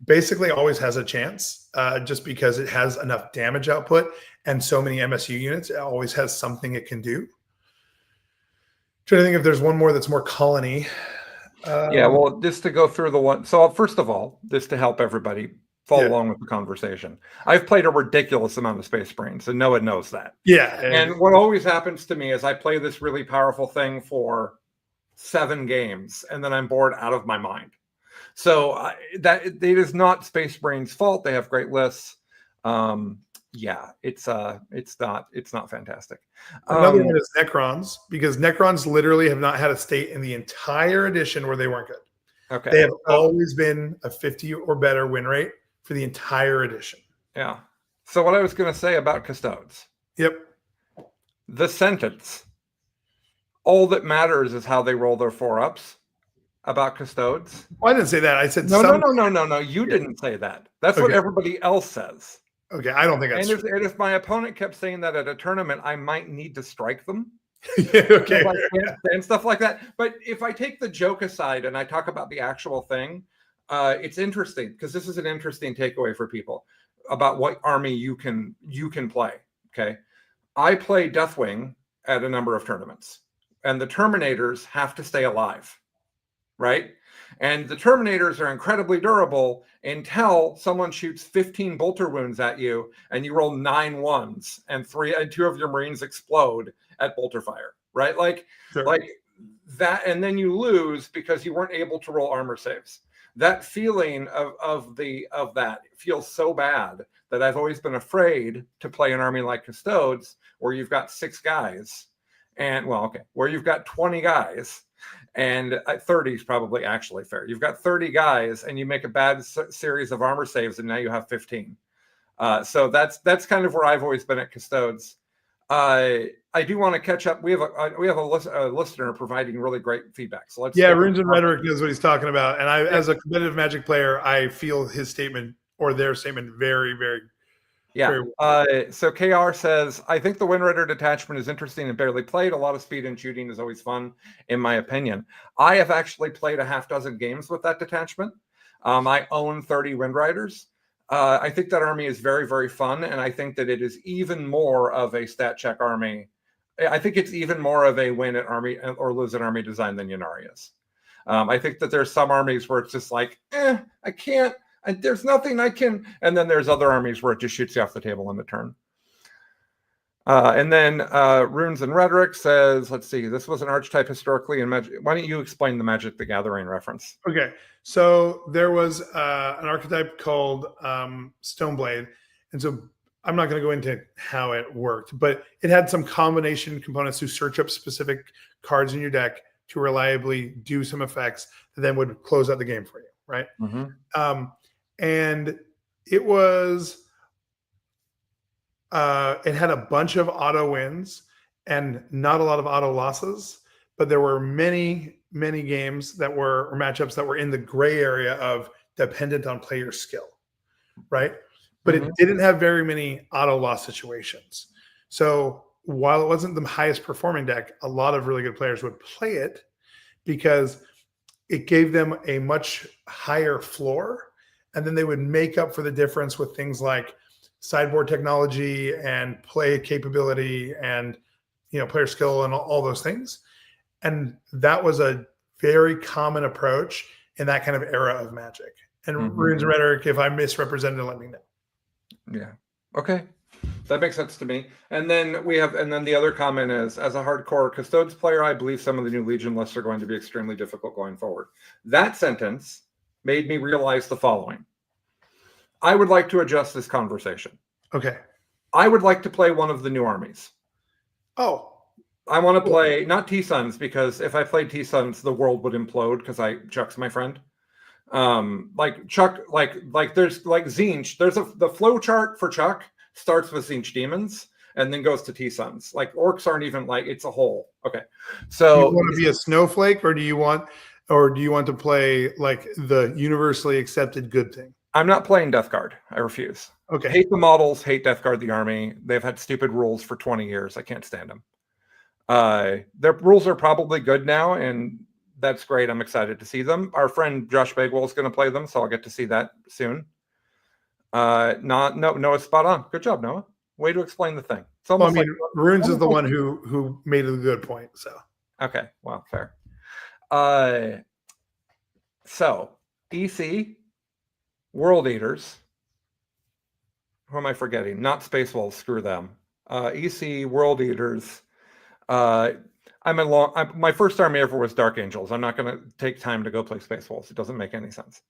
basically always has a chance just because it has enough damage output and so many MSU units. It always has something it can do. Trying to think if there's one more that's more colony. Yeah, well, just to go through the one. So first of all, just to help everybody, follow along with the conversation. I've played a ridiculous amount of Space Marines, and Noah knows that. Yeah. And what always happens to me is I play this really powerful thing for 7 games, and then I'm bored out of my mind. So that it is not Space Marine's fault. They have great lists. Yeah, it's not fantastic. Another one is Necrons, because Necrons literally have not had a state in the entire edition where they weren't good. Okay. They have always been a 50 or better win rate for the entire edition. Yeah. So what I was going to say about Custodes. Yep. The sentence, all that matters is how they roll their 4-ups about Custodes. Well, I didn't say that. I said no. You didn't say that. That's what everybody else says. Okay, I don't think that's true. And if my opponent kept saying that at a tournament, I might need to strike them. Okay. And stuff like that. But if I take the joke aside and I talk about the actual thing, it's interesting because this is an interesting takeaway for people about what army you can play. Okay. I play Deathwing at a number of tournaments, and the Terminators have to stay alive, right? And the Terminators are incredibly durable until someone shoots 15 bolter wounds at you and you roll 9 ones and 2 of your Marines explode at bolter fire, right? Like that, and then you lose because you weren't able to roll armor saves. That feeling of that feels so bad that I've always been afraid to play an army like Custodes, where you've got 6 guys, and where you've got 20 guys. And 30 is probably actually fair. You've got 30 guys and you make a bad series of armor saves and now you have 15. So that's kind of where I've always been at Custodes. I do want to catch up. We have a listener providing really great feedback. So let's. Yeah, Runes and Rhetoric knows what he's talking about. And as a competitive Magic player, I feel his statement or their statement very, very. Yeah. So KR says, I think the Wind Rider detachment is interesting and barely played. A lot of speed and shooting is always fun, in my opinion. I have actually played a half dozen games with that detachment. I own 30 Wind Riders. I think that army is very, very fun, and I think that it is even more of a stat check army. I think it's even more of a win at army or lose at army design than Ynnari is. I think that there's some armies where it's just like, I can't. There's nothing I can, and then there's other armies where it just shoots you off the table on the turn. And then Runes and Rhetoric says, let's see, this was an archetype historically in Magic. Why don't you explain the Magic the Gathering reference? Okay, so there was an archetype called Stoneblade, and so I'm not going to go into how it worked, but it had some combination components to search up specific cards in your deck to reliably do some effects that then would close out the game for you, right? Mm-hmm. And it was, it had a bunch of auto wins and not a lot of auto losses, but there were many, many games that were, or matchups that were in the gray area of dependent on player skill, right? But it didn't have very many auto loss situations. So while it wasn't the highest performing deck, a lot of really good players would play it because it gave them a much higher floor. And then they would make up for the difference with things like sideboard technology and play capability and, player skill and all those things. And that was a very common approach in that kind of era of Magic. And Runes and Rhetoric, if I misrepresented, let me know. Yeah. Okay. That makes sense to me. And then the other comment is, as a hardcore Custodes player, I believe some of the new Legion lists are going to be extremely difficult going forward. That sentence made me realize the following. I would like to adjust this conversation. Okay. I would like to play one of the new armies. Oh. I want to play, not T-Suns, because if I played T-Suns, the world would implode because Chuck's my friend. Like Chuck, like there's like Tzeentch. There's the flow chart for Chuck starts with Tzeentch demons and then goes to T-Suns. Like orcs aren't even like, it's a whole. Okay. So do you want to be a snowflake, or do you want to play like the universally accepted good thing? I'm not playing Death Guard. I refuse. Okay. Hate the models, hate Death Guard the army. They've had stupid rules for 20 years. I can't stand them. Their rules are probably good now, and that's great. I'm excited to see them. Our friend Josh Bagwell is going to play them, so I'll get to see that soon. Noah's spot on. Good job, Noah. Way to explain the thing. It's almost Runes is the one who made a good point. So okay, well, fair. So EC World Eaters who am I forgetting? Not Space Wolves, screw them. EC, World Eaters. My first army ever was Dark Angels. I'm not going to take time to go play Space Wolves. It doesn't make any sense.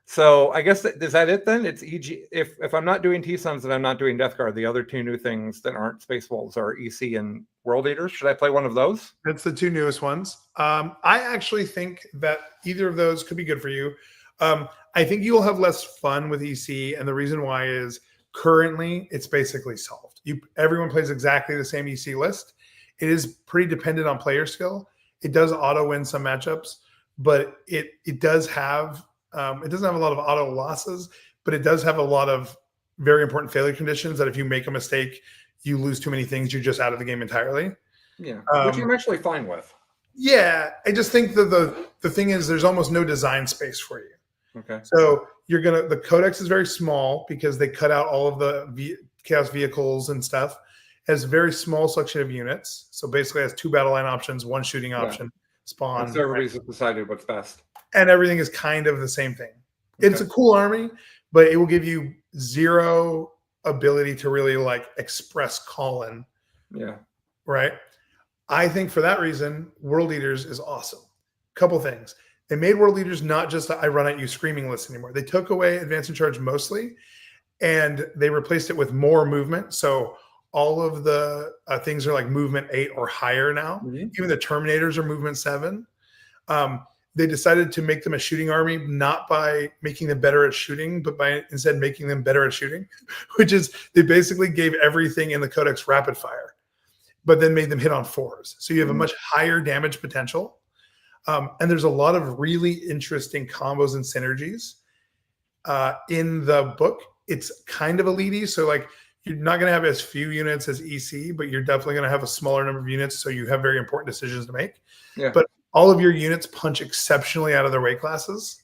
So I guess is that it then? It's EG. If I'm not doing T-Suns and I'm not doing Death Guard, the other two new things that aren't Space Wolves are EC and World Eaters. Should I play one of those? That's the two newest ones. I actually think that either of those could be good for you. I think you'll have less fun with EC, and the reason why is currently it's basically solved. Everyone plays exactly the same EC list. It is pretty dependent on player skill. It does auto win some matchups, but it does have it doesn't have a lot of auto losses, but it does have a lot of very important failure conditions that if you make a mistake, you lose too many things, you're just out of the game entirely. Yeah, which I'm actually fine with. Yeah, I just think that the thing is there's almost no design space for you. Okay. So the codex is very small because they cut out all of the chaos vehicles and stuff. It has a very small selection of units. So basically it has 2 battle line options, 1 shooting option, spawn. And so everybody's decided what's best. And everything is kind of the same thing. Okay. It's a cool army, but it will give you 0 ability to really like express call-in. Yeah. Right? I think for that reason, World Eaters is awesome. Couple things. They made World Eaters not just a I run at you screaming list anymore. They took away Advance and Charge mostly, and they replaced it with more movement. So all of the things are like movement 8 or higher now. Mm-hmm. Even the Terminators are movement 7. They decided to make them a shooting army, not by making them better at shooting, but by instead making them better at shooting, which is they basically gave everything in the Codex rapid fire, but then made them hit on 4s. So you have a much higher damage potential. And there's a lot of really interesting combos and synergies in the book. It's kind of elite-y. So like you're not going to have as few units as EC, but you're definitely going to have a smaller number of units. So you have very important decisions to make. Yeah. But all of your units punch exceptionally out of their weight classes.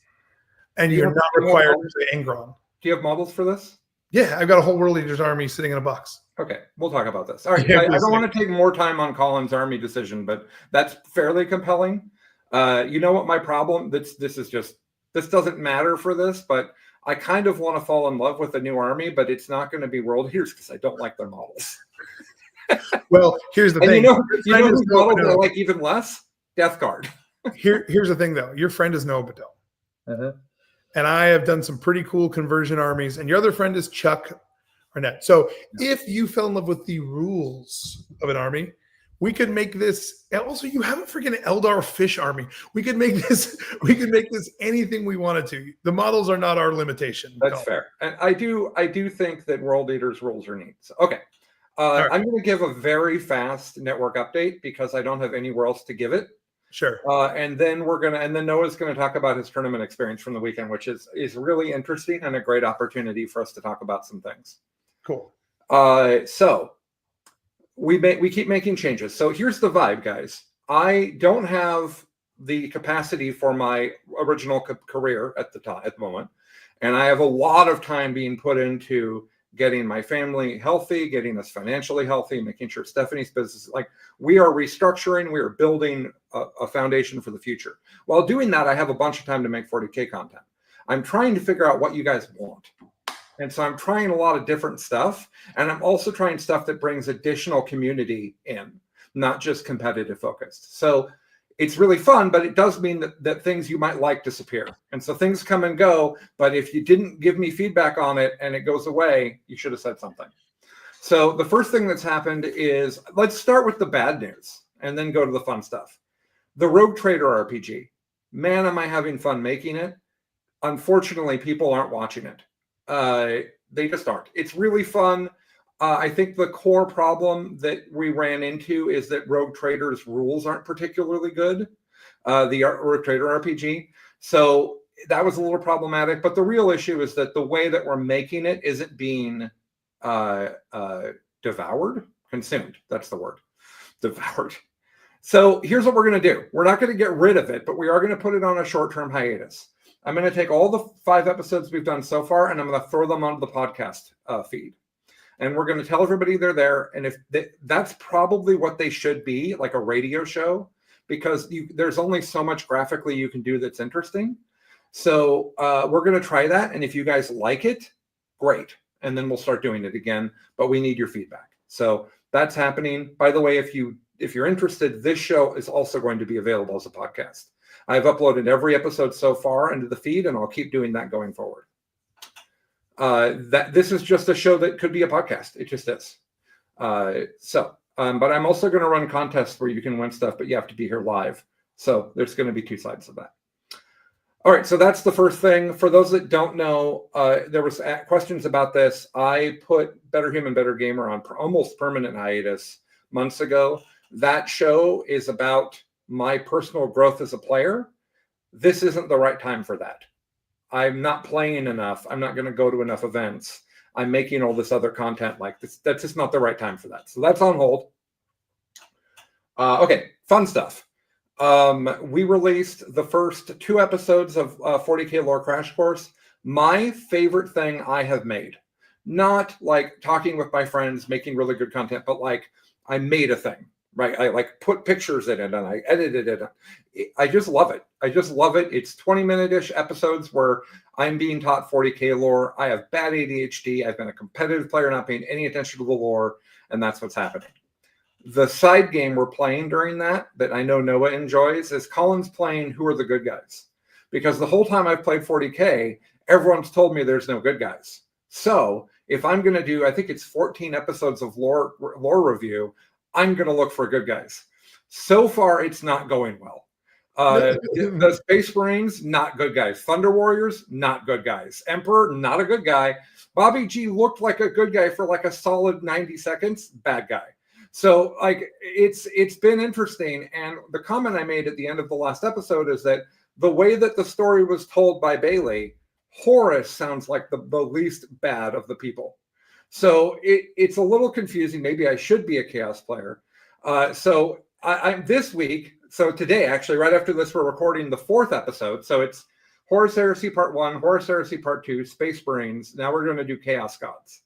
And you're not required to play Angron. Do you have models for this? Yeah, I've got a whole World Eaters army sitting in a box. Okay, we'll talk about this. All right, yeah, I don't want to take more time on Colin's army decision, but that's fairly compelling. You know what my problem? This doesn't matter for this, but I kind of want to fall in love with a new army, but it's not going to be World Eaters because I don't like their models. Well, here's the thing. You know whose models I like even less? Death Guard. Here's the thing, though. Your friend is Noah Bedell. Uh-huh. And I have done some pretty cool conversion armies. And your other friend is Chuck Arnett. So if you fell in love with the rules of an army, we could make this. And also, you haven't forgotten Eldar Fish army. We could make this anything we wanted to. The models are not our limitation. That's fair. And I do think that World Eaters rules are neat. So, okay. Right. I'm going to give a very fast network update because I don't have anywhere else to give it. Sure. And then Noah's going to talk about his tournament experience from the weekend, which is really interesting and a great opportunity for us to talk about some things. Cool. So we keep making changes. So here's the vibe, guys. I don't have the capacity for my original career at the moment, and I have a lot of time being put into getting my family healthy, getting us financially healthy, making sure Stephanie's business, like we are restructuring, we are building a foundation for the future. While doing that, I have a bunch of time to make 40K content. I'm trying to figure out what you guys want. And so I'm trying a lot of different stuff. And I'm also trying stuff that brings additional community in, not just competitive focused. So it's really fun, but it does mean that things you might like disappear. And so things come and go, but if you didn't give me feedback on it and it goes away, you should have said something. So the first thing that's happened is, let's start with the bad news and then go to the fun stuff. The Rogue Trader RPG. Man, am I having fun making it. Unfortunately, people aren't watching it. They just aren't. It's really fun. I think the core problem that we ran into is that Rogue Trader's rules aren't particularly good, the Rogue Trader RPG. So that was a little problematic. But the real issue is that the way that we're making it isn't being consumed. That's the word, devoured. So here's what we're going to do. We're not going to get rid of it, but we are going to put it on a short-term hiatus. I'm going to take all the 5 episodes we've done so far, and I'm going to throw them onto the podcast feed. And we're going to tell everybody they're there. And if that's probably what they should be, like a radio show, because there's only so much graphically you can do that's interesting. So we're going to try that. And if you guys like it, great. And then we'll start doing it again, but we need your feedback. So that's happening. By the way, if you're interested, this show is also going to be available as a podcast. I've uploaded every episode so far into the feed, and I'll keep doing that going forward. This is just a show that could be a podcast. It just is. But I'm also going to run contests where you can win stuff, but you have to be here live. So there's going to be two sides of that. All right, so that's the first thing. For those that don't know, there was questions about this. I put Better Human, Better Gamer on almost permanent hiatus months ago. That show is about my personal growth as a player. This isn't the right time for that. I'm not playing enough. I'm not going to go to enough events. I'm making all this other content like this. That's just not the right time for that. So that's on hold. Okay, fun stuff. We released the first 2 episodes of 40K Lore Crash Course. My favorite thing I have made. Not like talking with my friends, making really good content, but like I made a thing, right? I like put pictures in it and I edited it. I just love it. I just love it. It's 20-minute-ish episodes where I'm being taught 40K lore. I have bad ADHD. I've been a competitive player, not paying any attention to the lore, and that's what's happening. The side game we're playing during that I know Noah enjoys is Colin's playing Who Are the Good Guys? Because the whole time I've played 40K, everyone's told me there's no good guys. So if I'm going to do, I think it's 14 episodes of lore review, I'm going to look for good guys. So far, it's not going well. The Space Marines, not good guys. Thunder Warriors, not good guys. Emperor, not a good guy. Bobby G looked like a good guy for like a solid 90 seconds, bad guy. So like it's been interesting. And the comment I made at the end of the last episode is that the way that the story was told by Bailey, Horus sounds like the least bad of the people. So it's a little confusing. Maybe I should be a Chaos player. So I'm this week. So today, actually, right after this, we're recording the 4th episode. So it's Horus Heresy Part 1, Horus Heresy Part 2, Space Marines. Now we're going to do Chaos Gods.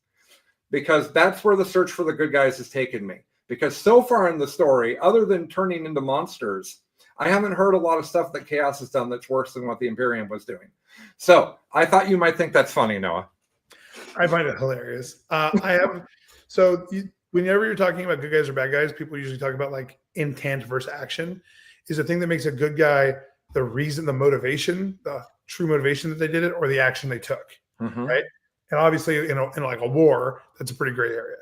Because that's where the search for the good guys has taken me. Because so far in the story, other than turning into monsters, I haven't heard a lot of stuff that Chaos has done that's worse than what the Imperium was doing. So I thought you might think that's funny, Noah. I find it hilarious. Whenever you're talking about good guys or bad guys, people usually talk about like intent versus action. Is the thing that makes a good guy the reason, the motivation, the true motivation that they did it, or the action they took, right? And obviously, in like a war, that's a pretty gray area.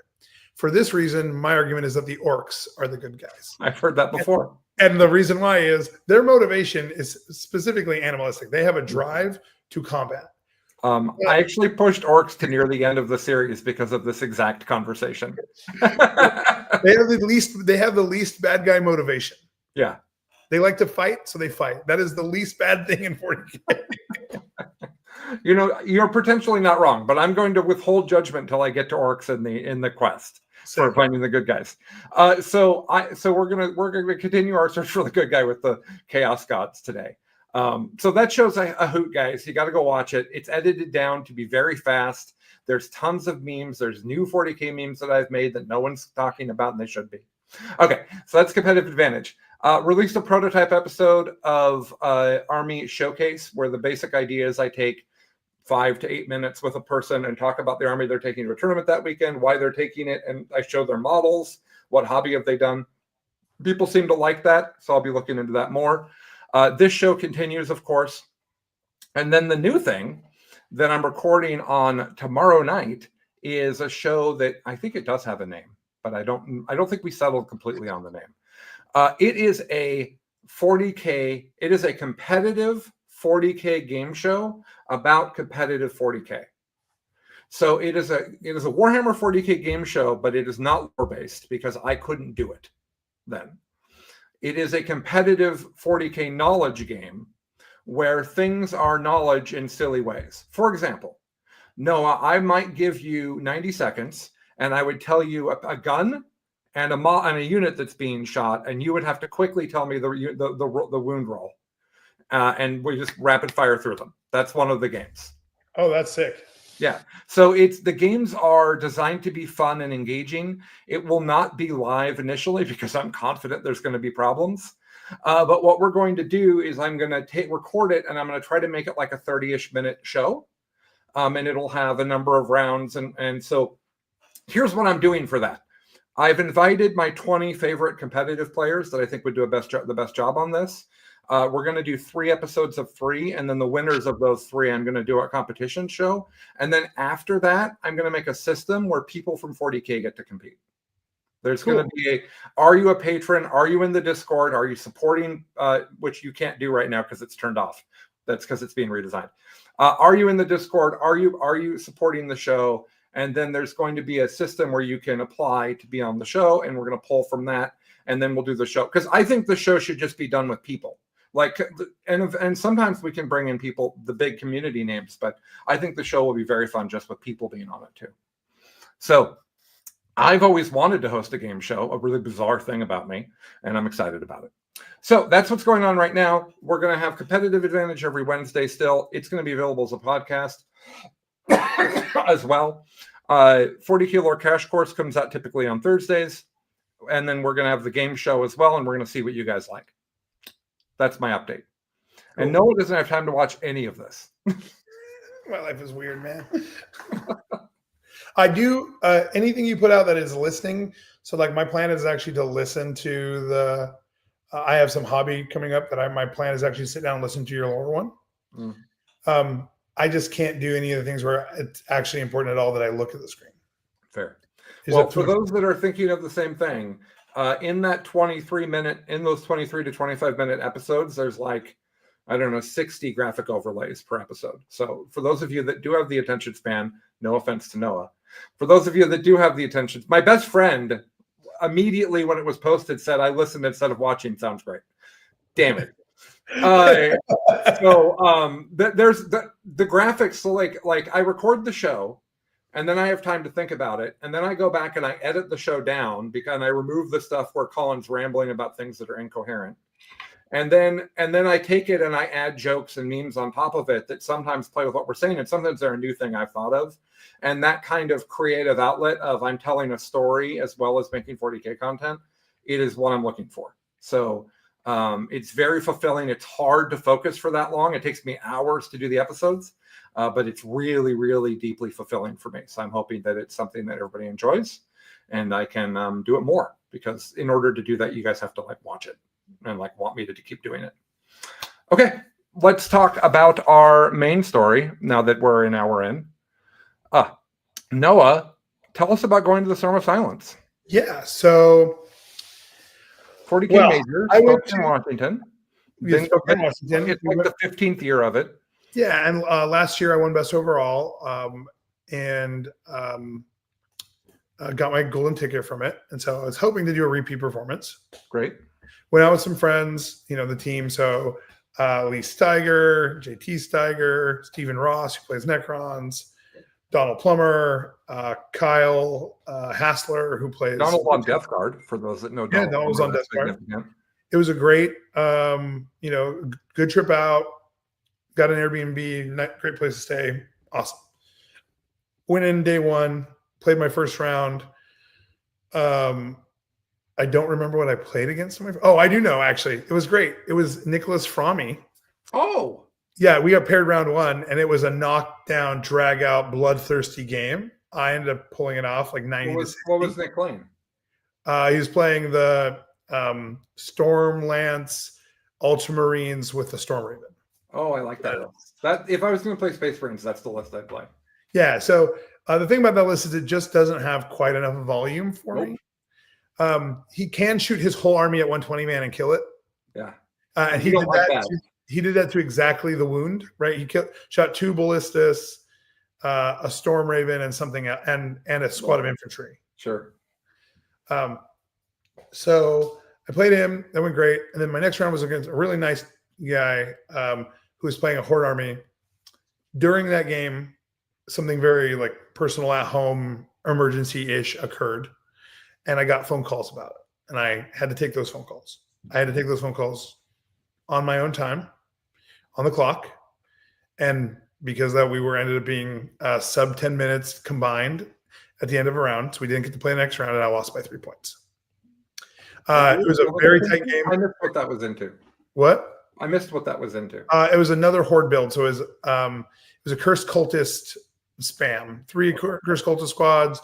For this reason, my argument is that the orcs are the good guys. I've heard that before. And the reason why is their motivation is specifically animalistic. They have a drive to combat. I actually pushed orcs to near the end of the series because of this exact conversation. They have the least bad guy motivation. Yeah. They like to fight, so they fight. That is the least bad thing in 40K. You know, you're potentially not wrong, but I'm going to withhold judgment until I get to orcs in the quest for finding the good guys. So we're gonna continue our search for the good guy with the Chaos Gods today. So that show's a hoot, guys. You got to go watch it. It's edited down to be very fast. There's tons of memes. There's new 40K memes that I've made that no one's talking about, and they should be. Okay, so that's competitive advantage. Released a prototype episode of Army Showcase, where the basic idea is I take 5 to 8 minutes with a person and talk about the army they're taking to a tournament that weekend, why they're taking it, and I show their models, what hobby have they done. People seem to like that, so I'll be looking into that more. This show continues, of course. And then the new thing that I'm recording on tomorrow night is a show that I think it does have a name, but I don't think we settled completely on the name. It is a 40K. It is a competitive 40K game show about competitive 40K. So it is a Warhammer 40K game show, but it is not lore based because I couldn't do it then. It is a competitive 40K knowledge game where things are knowledge in silly ways. For example, Noah, I might give you 90 seconds and I would tell you a gun and a unit that's being shot, and you would have to quickly tell me the wound roll. And we just rapid fire through them. That's one of the games. Oh, that's sick. Yeah. So the games are designed to be fun and engaging. It will not be live initially because I'm confident there's going to be problems. But what we're going to do is I'm going to record it, and I'm going to try to make it like a 30-ish minute show. and it'll have a number of rounds. And so here's what I'm doing for that. I've invited my 20 favorite competitive players that I think would do the best job on this. We're going to do 3 episodes of 3, and then the winners of those 3, I'm going to do a competition show. And then after that, I'm going to make a system where people from 40K get to compete. There's going to be are you a patron? Are you in the Discord? Are you supporting, which you can't do right now because it's turned off. That's because it's being redesigned. Are you in the Discord? Are you supporting the show? And then there's going to be a system where you can apply to be on the show, and we're going to pull from that, and then we'll do the show. Because I think the show should just be done with people. And sometimes we can bring in people, the big community names, but I think the show will be very fun just with people being on it too. So I've always wanted to host a game show, a really bizarre thing about me, and I'm excited about it. So that's what's going on right now. We're going to have Competitive Advantage every Wednesday still. It's going to be available as a podcast as well. 40K Lore Crash Course comes out typically on Thursdays. And then we're going to have the game show as well, and we're going to see what you guys like. That's my update. And Noah doesn't have time to watch any of this. My life is weird, man. I do anything you put out that is listening. So like my plan is actually to listen to the I have some hobby coming up that my plan is actually to sit down and listen to your lore one. I just can't do any of the things where it's actually important at all that I look at the screen. Fair. Well, for those that are thinking of the same thing, in those 23 to 25 minute episodes, there's 60 graphic overlays per episode. So for those of you that do have the attention span, no offense to Noah, for those of you that do have the attention, my best friend immediately when it was posted said, I listened instead of watching. Sounds great. Damn it. There's the graphics. So like I record the show, and then I have time to think about it, and then I go back and I edit the show down and I remove the stuff where Colin's rambling about things that are incoherent, and then I take it and I add jokes and memes on top of it that sometimes play with what we're saying, and sometimes they're a new thing I've thought of, and that kind of creative outlet of I'm telling a story as well as making 40K content, it is what I'm looking for. So it's very fulfilling. It's hard to focus for that long. It takes me hours to do the episodes. But it's really, really deeply fulfilling for me. So I'm hoping that it's something that everybody enjoys, and I can do it more, because in order to do that, you guys have to watch it and want me to keep doing it. Okay, let's talk about our main story now that we're an hour in. Noah, tell us about going to the Storm of Silence. Yeah, so 40K major, Spokane, Washington. Yes, Spokane, Washington. It's the 15th year of it. Yeah, and last year I won best overall, and got my golden ticket from it. And so I was hoping to do a repeat performance. Great. Went out with some friends, the team. So Lee Steiger, JT Steiger, Stephen Ross, who plays Necrons, Donald Plummer, Kyle Hassler, who plays Donald on Death Guard, for those that know. Donald was on Death Guard. It was a great, good trip out. Got an Airbnb, great place to stay. Awesome. Went in day one, played my first round. I don't remember what I played against. I do know, actually. It was great. It was Nicholas Fromme. Oh. Yeah, we got paired round one, and it was a knockdown, drag-out, bloodthirsty game. I ended up pulling it off 90 to 60. What was Nick playing? He was playing the Stormlance Ultramarines with the Storm Raven. Oh, I like that. That if I was going to play Space Marines, that's the list I'd play. Yeah. So the thing about that list is it just doesn't have quite enough volume for me. He can shoot his whole army at 120 man and kill it. Yeah. And he did that. He did that to exactly the wound, right? He shot 2 ballistas, a Storm Raven, and something else, and a squad of infantry. Sure. So I played him. That went great. And then my next round was against a really nice guy who was playing a Horde army. During that game, something very personal at home emergency-ish occurred, and I got phone calls about it, and I had to take those phone calls. I had to take those phone calls on my own time, on the clock, and because that we ended up being sub 10 minutes combined at the end of a round, so we didn't get to play the next round, and I lost by 3 points. It was a very tight game. I missed what that was into. What? I missed what that was into. It was another Horde build. So it was a Cursed Cultist spam, 3 Cursed Cultist squads.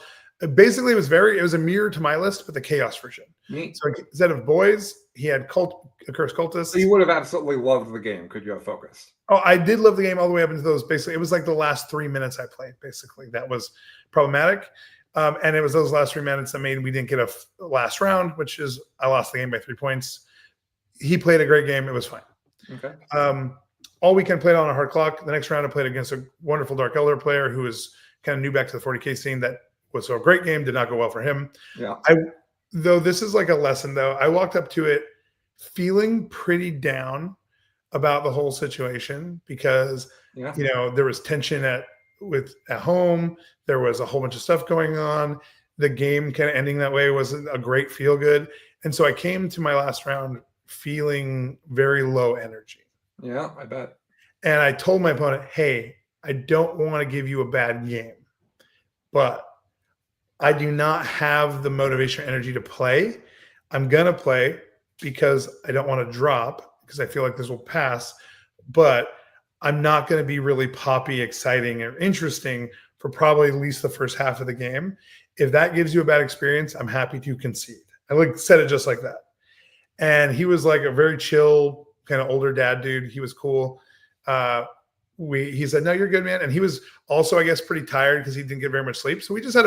Basically, it was a mirror to my list, but the Chaos version. Neat. So instead of boys, he had Cursed Cultists. So you would have absolutely loved the game could you have focused. Oh, I did love the game all the way up into those. Basically, it was like the last 3 minutes I played. Basically, that was problematic. And it was those last 3 minutes that made we didn't get a last round, which is I lost the game by 3 points. He played a great game. It was fine. Okay. All weekend played on a hard clock. The next round I played against a wonderful Dark Elder player who was kind of new back to the 40K scene. That was a great game. Did not go well for him. Yeah. Though this is like a lesson, though. I walked up to it feeling pretty down about the whole situation because there was tension at home. There was a whole bunch of stuff going on. The game kind of ending that way wasn't a great feel good. And so I came to my last round feeling very low energy. Yeah, I bet. And I told my opponent, hey, I don't want to give you a bad game, but I do not have the motivation or energy to play. I'm going to play because I don't want to drop because I feel like this will pass, but I'm not going to be really poppy, exciting, or interesting for probably at least the first half of the game. If that gives you a bad experience, I'm happy to concede. I said it just like that. And he was like a very chill, kind of older dad dude. He was cool. He said, no, you're good, man. And he was also, I guess, pretty tired because he didn't get very much sleep. So we just had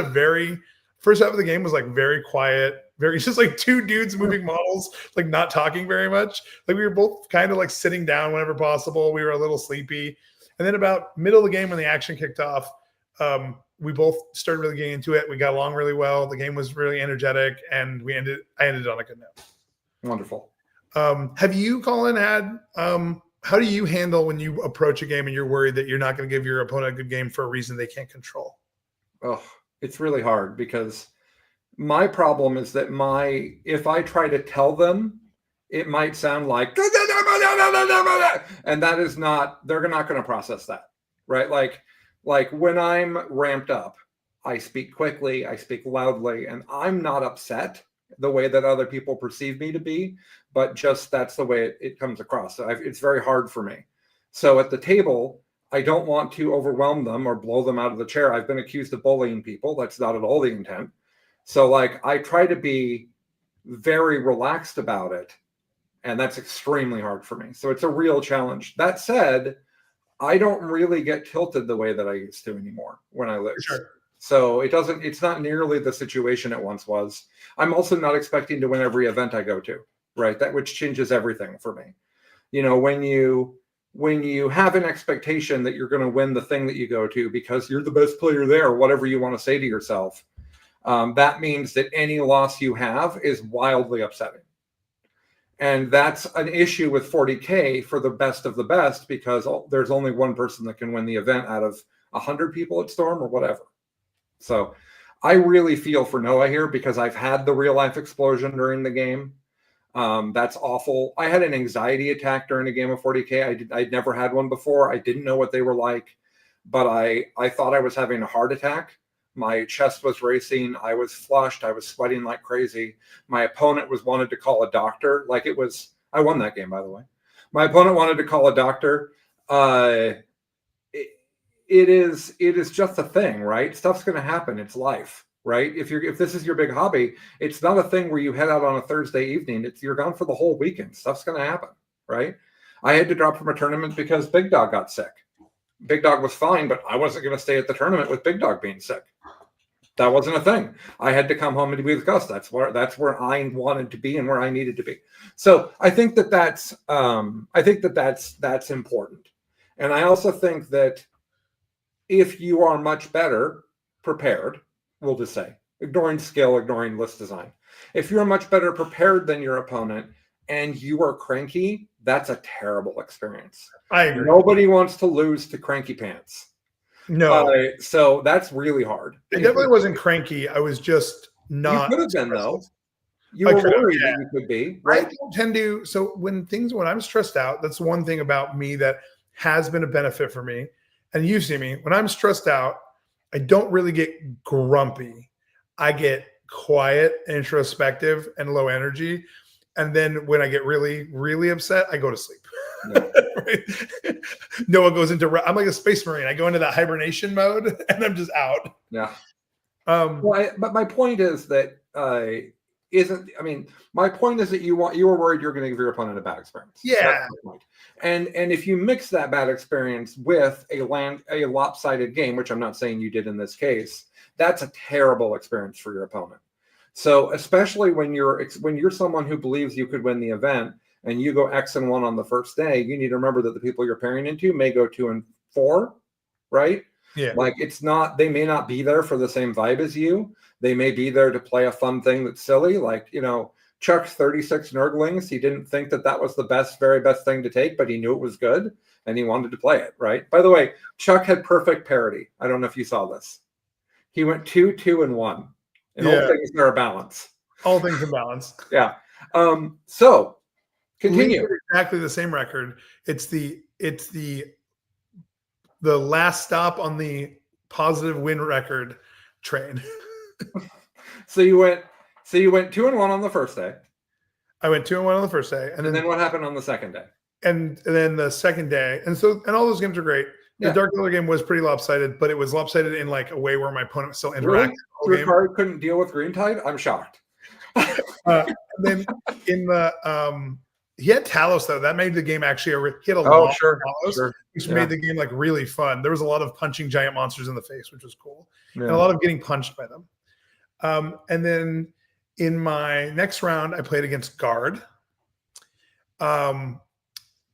first half of the game was like very quiet, just like 2 dudes moving models, like not talking very much. Like we were both kind of like sitting down whenever possible. We were a little sleepy. And then about middle of the game when the action kicked off, we both started really getting into it. We got along really well. The game was really energetic and I ended on a good note. Wonderful. Have you, Colin, how do you handle when you approach a game and you're worried that you're not going to give your opponent a good game for a reason they can't control? Oh, it's really hard because my problem is that if I try to tell them, it might sound like, and that is not, they're not going to process that, right? Like when I'm ramped up, I speak quickly, I speak loudly, and I'm not upset the way that other people perceive me to be, but just that's the way it comes across. So it's very hard for me. So at the table, I don't want to overwhelm them or blow them out of the chair. I've been accused of bullying people. That's not at all the intent. So like I try to be very relaxed about it, and that's extremely hard for me. So it's a real challenge. That said, I don't really get tilted the way that I used to anymore when I lose. Sure. So it's not nearly the situation it once was. I'm also not expecting to win every event I go to, right? That which changes everything for me. When you have an expectation that you're going to win the thing that you go to because you're the best player there, whatever you want to say to yourself, that means that any loss you have is wildly upsetting. And that's an issue with 40K for the best of the best because there's only one person that can win the event out of 100 people at Storm or whatever. So I really feel for Noah here because I've had the real life explosion during the game. That's awful. I had an anxiety attack during a game of 40K. I'd never had one before. I didn't know what they were like, but I thought I was having a heart attack. My chest was racing. I was flushed. I was sweating like crazy. My opponent wanted to call a doctor. I won that game, by the way. My opponent wanted to call a doctor. It is just a thing, right? Stuff's going to happen. It's life, right? If this is your big hobby, it's not a thing where you head out on a Thursday evening. You're gone for the whole weekend. Stuff's going to happen, right? I had to drop from a tournament because Big Dog got sick. Big Dog was fine, but I wasn't going to stay at the tournament with Big Dog being sick. That wasn't a thing. I had to come home and be with Gus. That's where I wanted to be and where I needed to be. So I think that's important. And I also think that if you are much better prepared, we'll just say, ignoring skill, ignoring list design. If you're much better prepared than your opponent and you are cranky, that's a terrible experience. I agree. Nobody wants to lose to cranky pants. No. So that's really hard. I definitely wasn't cranky. I was just not. You could have been, though. You were worried that you could be. Right? I don't tend to. So when I'm stressed out, that's one thing about me that has been a benefit for me. And you see me, when I'm stressed out, I don't really get grumpy. I get quiet, introspective, and low energy. And then when I get really, really upset, I go to sleep. Yeah. Right? Noah goes into, I'm like a space marine. I go into that hibernation mode and I'm just out. Yeah. But my point is that my point is that you were worried you're going to give your opponent a bad experience. Yeah. And if you mix that bad experience with a lopsided game, which I'm not saying you did in this case, that's a terrible experience for your opponent. So especially when you're someone who believes you could win the event and you go X-1 on the first day, you need to remember that the people you're pairing into may go 2-4, right? Yeah. Like they may not be there for the same vibe as you. They may be there to play a fun thing that's silly. Like, Chuck's 36 Nurglings. He didn't think that was the very best thing to take, but he knew it was good and he wanted to play it, right? By the way, Chuck had perfect parity. I don't know if you saw this. He went 2-2-1. And all things are a balance. All things in balance. Yeah. So continue. Exactly the same record. It's the last stop on the positive win record train. So you went 2-1 on the first day. I went 2-1 on the first day, and then what happened on the second day? And then the second day, and all those games are great. The Dark Elder game was pretty lopsided, but it was lopsided in like a way where my opponent still interacted. Really? Your card couldn't deal with Green Tide? I'm shocked. And then in the he had Talos though. That made the game actually he had a lot of Talos, which made the game like really fun. There was a lot of punching giant monsters in the face, which was cool, and a lot of getting punched by them. And then in my next round, I played against Guard.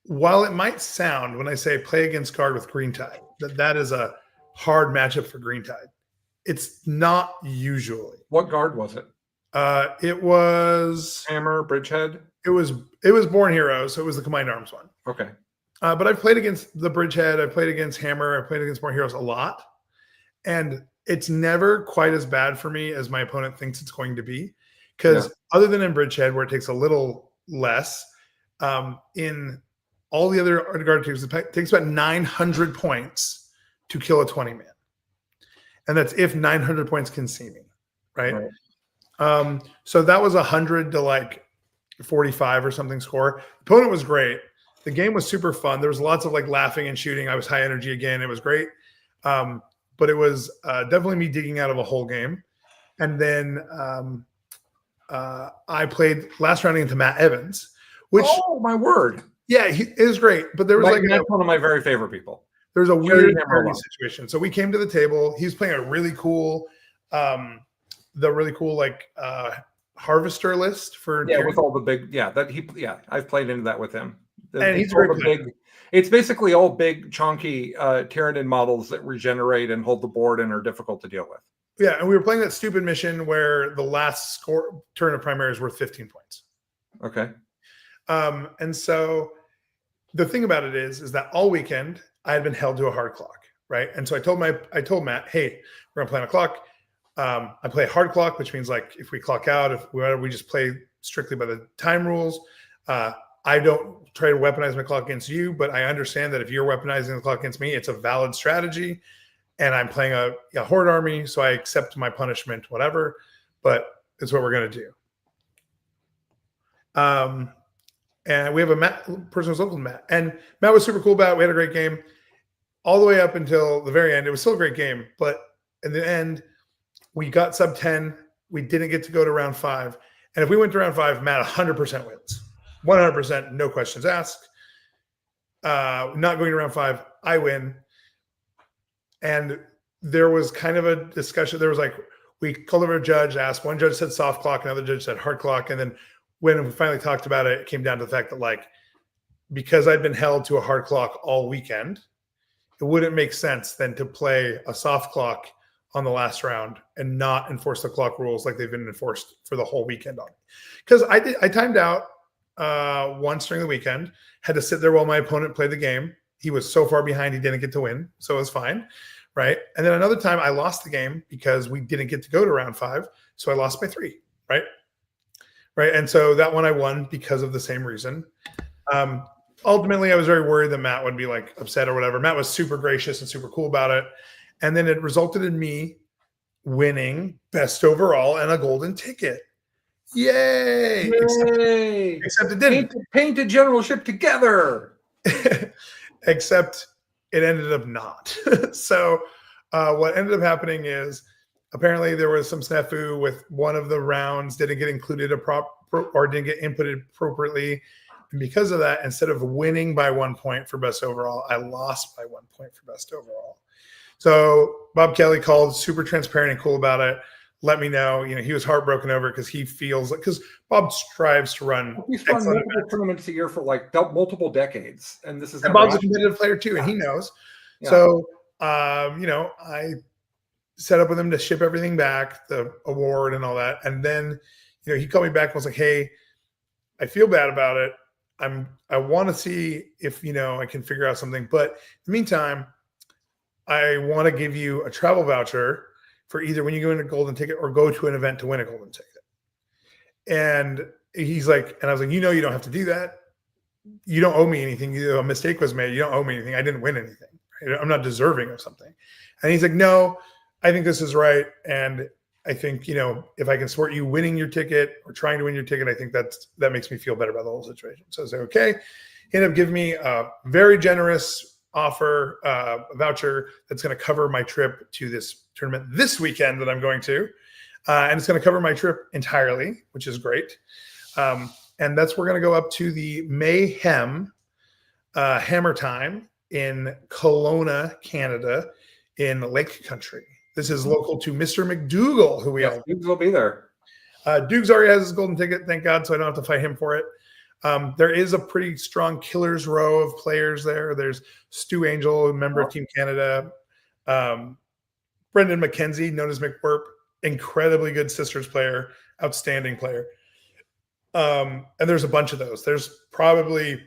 While it might sound when I say play against Guard with Green Tide, that is a hard matchup for Green Tide, it's not usually. What Guard was it? It was Hammer, Bridgehead. It was Born Heroes, so it was the Combined Arms one. Okay. But I've played against the Bridgehead, I've played against Hammer, I've played against Born Heroes a lot. And it's never quite as bad for me as my opponent thinks it's going to be. Because other than in Bridgehead, where it takes a little less, in all the other Guard teams, it takes about 900 points to kill a 20-man. And that's if 900 points can see me, right? So that was 100 to like 45 or something score. The opponent was great. The game was super fun. There was lots of like laughing and shooting. I was high energy again. It was great. But it was definitely me digging out of a whole game. And then I played last round into Matt Evans, which my word. Yeah, it was great. But there was that's one of my very favorite people. There was a weird situation. So we came to the table. He was playing a really cool harvester list for with all the big I've played into that with him. And he's very big. It's basically all big chunky Tyranid models that regenerate and hold the board and are difficult to deal with. Yeah, and we were playing that stupid mission where the last turn of primary is worth 15 points. Okay. And so the thing about it is that all weekend I had been held to a hard clock, right? And so I told Matt, hey, we're gonna play on a clock. I play a hard clock, which means like if we clock out, we just play strictly by the time rules. I don't try to weaponize my clock against you, but I understand that if you're weaponizing the clock against me, it's a valid strategy. And I'm playing a horde army, so I accept my punishment, whatever. But it's what we're going to do. And we have a person who's local to Matt. And Matt was super cool about it. We had a great game all the way up until the very end. It was still a great game. But in the end, we got sub 10. We didn't get to go to round 5. And if we went to round 5, Matt 100% wins. 100%, no questions asked. Not going to round 5, I win. And there was kind of a discussion. There was like, we called over a judge, asked. One judge said soft clock, another judge said hard clock. And then when we finally talked about it, it came down to the fact that like, because I'd been held to a hard clock all weekend, it wouldn't make sense then to play a soft clock on the last round and not enforce the clock rules like they've been enforced for the whole weekend on. Because I timed out once during the weekend, had to sit there while my opponent played the game. He was so far behind, he didn't get to win. So it was fine. Right. And then another time I lost the game because we didn't get to go to round 5. So I lost by 3. Right. Right. And so that one I won because of the same reason. Ultimately, I was very worried that Matt would be like upset or whatever. Matt was super gracious and super cool about it. And then it resulted in me winning best overall and a golden ticket. Yay! Yay! Except it didn't. Paint a generalship together. except it ended up not. So what ended up happening is apparently there was some snafu with one of the rounds didn't get included or didn't get inputted appropriately. And because of that, instead of winning by 1 point for best overall, I lost by 1 point for best overall. So Bob Kelly called, super transparent and cool about it. Let me know. He was heartbroken over it because he feels like, because Bob strives to run. He's run multiple tournaments a year for like multiple decades, and this is. And Bob's a competitive player too, and he knows. Yeah. So, I set up with him to ship everything back, the award and all that, and then, he called me back and was like, "Hey, I feel bad about it. I want to see if I can figure out something, but in the meantime, I want to give you a travel voucher for either when you go in a golden ticket or go to an event to win a golden ticket." And he's like, and I was like, you don't have to do that. You don't owe me anything. A mistake was made. You don't owe me anything. I didn't win anything. I'm not deserving of something. And he's like, no, I think this is right. And I think, if I can support you winning your ticket or trying to win your ticket, I think that makes me feel better about the whole situation. So I said, okay. He ended up giving me a very generous offer, a voucher that's going to cover my trip to this tournament this weekend that I'm going to. And it's going to cover my trip entirely, which is great. And we're going to go up to the Mayhem Hammer Time in Kelowna, Canada, in Lake Country. This is local to Mr. McDougall, who we all. Dukes will be there. Dukes already has his golden ticket, thank God, so I don't have to fight him for it. There is a pretty strong killer's row of players there. There's Stu Angel, a member of Team Canada. Brendan McKenzie, known as McWhirp, incredibly good Sisters player, outstanding player. And there's a bunch of those. There's probably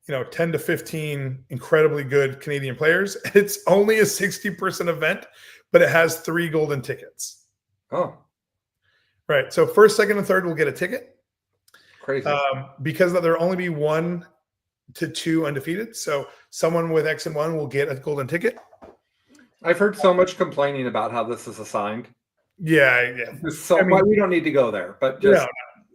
10 to 15 incredibly good Canadian players. It's only a 60-person event, but it has 3 golden tickets. Oh. Right. So first, second, and third will get a ticket. Crazy. Because there'll only be 1 to 2 undefeated. So someone with X and 1 will get a golden ticket. I've heard so much complaining about how this is assigned. Yeah. So we don't need to go there, but just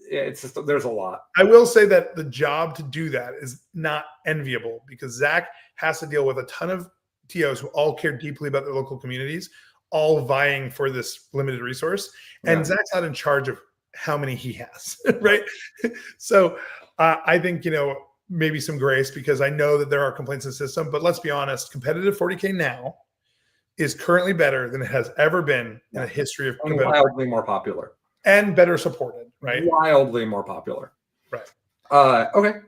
it's just there's a lot. I will say that the job to do that is not enviable because Zach has to deal with a ton of TOs who all care deeply about their local communities, all vying for this limited resource. And Zach's not in charge of how many he has, right? So I think, maybe some grace because I know that there are complaints in the system, but let's be honest, competitive 40K now is currently better than it has ever been in the history of competitive. Wildly more popular. And better supported, right? Wildly more popular. Right. Okay.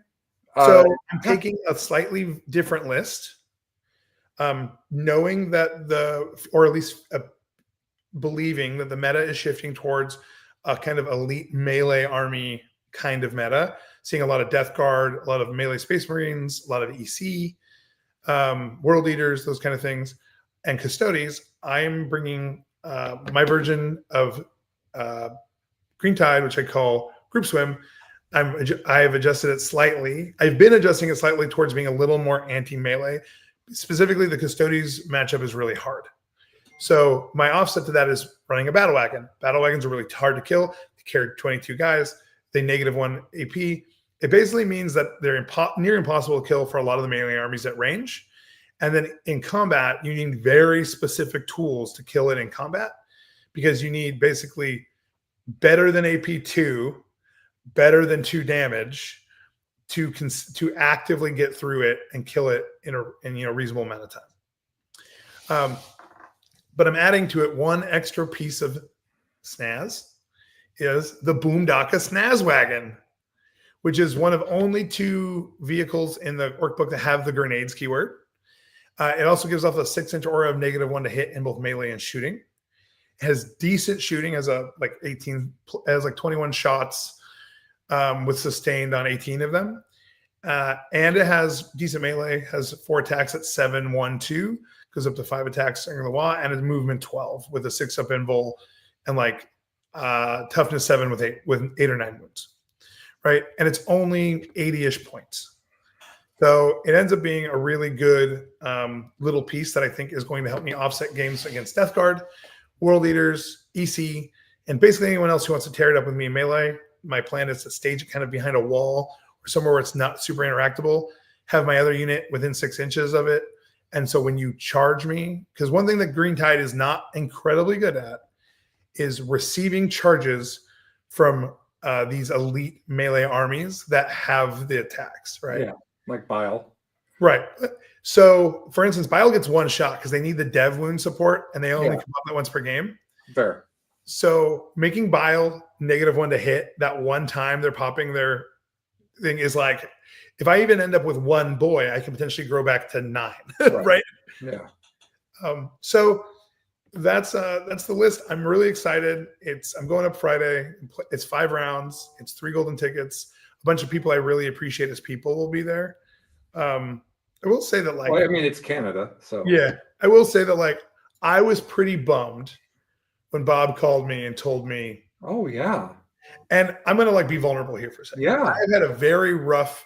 So I'm taking a slightly different list, knowing that or at least believing that the meta is shifting towards a kind of elite melee army kind of meta, seeing a lot of Death Guard, a lot of melee Space Marines, a lot of EC, World Eaters, those kind of things, and Custodes. I'm bringing my version of Green Tide, which I call Group Swim. I've adjusted it slightly. I've been adjusting it slightly towards being a little more anti-melee. Specifically, the Custodes matchup is really hard. So my offset to that is running a Battle Wagon. Battle Wagons are really hard to kill. They carry 22 guys. They -1 AP. It basically means that they're near impossible to kill for a lot of the melee armies at range. And then in combat, you need very specific tools to kill it in combat because you need basically better than AP2, better than 2 damage to actively get through it and kill it in a reasonable amount of time. But I'm adding to it one extra piece of snaz is the Boondocka Snaz Wagon, which is one of only 2 vehicles in the workbook that have the grenades keyword. It also gives off a 6-inch aura of -1 to hit in both melee and shooting. It has decent shooting, has 21 shots with sustained on 18 of them. And it has decent melee, has 4 attacks at 7, 1, 2, goes up to 5 attacks during the wall, and it's movement 12 with a 6-up invul and toughness 7 with 8 or 9 wounds. Right. And it's only 80-ish points. So it ends up being a really good little piece that I think is going to help me offset games against Death Guard, World Eaters, EC, and basically anyone else who wants to tear it up with me in melee. My plan is to stage it kind of behind a wall or somewhere where it's not super interactable, have my other unit within 6 inches of it. And so when you charge me, because one thing that Green Tide is not incredibly good at is receiving charges from these elite melee armies that have the attacks, right? Yeah, like Bile. Right. So, for instance, Bile gets one shot because they need the dev wound support, and they only come up that once per game. Fair. So, making Bile -1 to hit that one time they're popping their thing is like, if I even end up with one boy, I can potentially grow back to 9, right? Yeah. So that's the list. I'm really excited. I'm going up Friday. It's 5 rounds. It's 3 golden tickets. A bunch of people I really appreciate as people will be there. I will say that, like, well, I mean, it's Canada, so yeah, I will say that, like, I was pretty bummed when Bob called me and told me, oh yeah, and I'm gonna like be vulnerable here for a second. Yeah, I've had a very rough,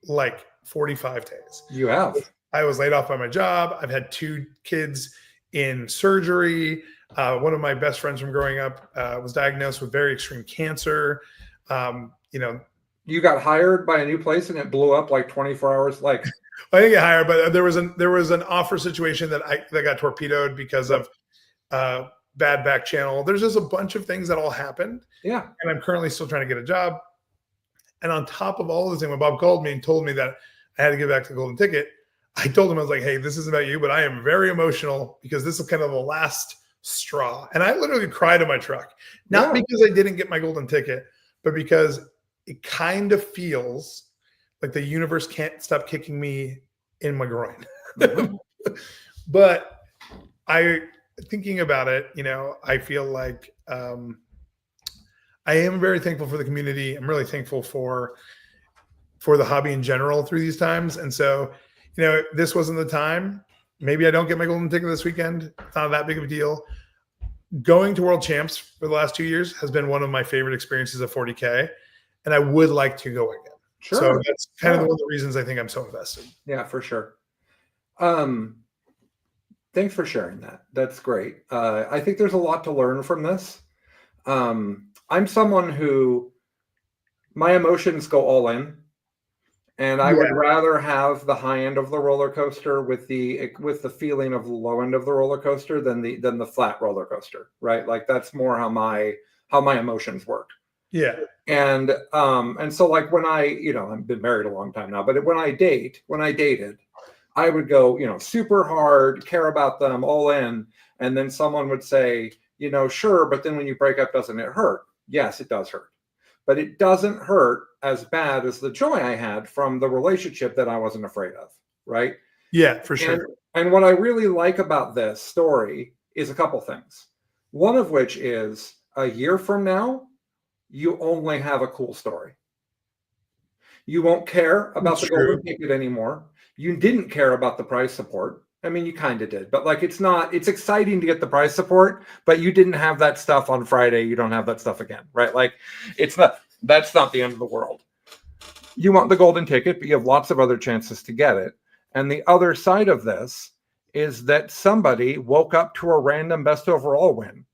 like, 45 days. You have. I was laid off by my job. I've had 2 kids in surgery. One of my best friends from growing up was diagnosed with very extreme cancer. You got hired by a new place and it blew up like 24 hours. Like, I didn't get hired, but there was an offer situation that got torpedoed because of bad back channel. There's just a bunch of things that all happened. Yeah. And I'm currently still trying to get a job. And on top of all of this thing, when Bob called me and told me that I had to get back to the golden ticket, I told him, I was like, hey, this isn't about you, but I am very emotional because this is kind of the last straw. And I literally cried in my truck, not because I didn't get my golden ticket, but because it kind of feels like the universe can't stop kicking me in my groin. But thinking about it, I feel like I am very thankful for the community. I'm really thankful for the hobby in general through these times. And so, this wasn't the time. Maybe I don't get my golden ticket this weekend. It's not that big of a deal. Going to World Champs for the last 2 years has been one of my favorite experiences of 40K. And I would like to go again. Sure. So that's kind of one of the reasons I think I'm so invested. Yeah, for sure. Thanks for sharing that. That's great. I think there's a lot to learn from this. I'm someone who my emotions go all in, and I would rather have the high end of the roller coaster with the feeling of the low end of the roller coaster than the flat roller coaster, right? Like, that's more how my emotions work. Yeah. And so, like, when I've been married a long time now, but when I dated, I would go, super hard, care about them, all in. And then someone would say, sure, but then when you break up, doesn't it hurt? Yes, it does hurt. But it doesn't hurt as bad as the joy I had from the relationship that I wasn't afraid of, right? Yeah, for sure. And what I really like about this story is a couple things. One of which is, a year from now, you only have a cool story. You won't care about the golden ticket anymore. You didn't care about the prize support. I mean, you kind of did, but like, it's exciting to get the prize support, but you didn't have that stuff on Friday. You don't have that stuff again, right? Like, that's not the end of the world. You want the golden ticket, but you have lots of other chances to get it. And the other side of this is that somebody woke up to a random best overall win.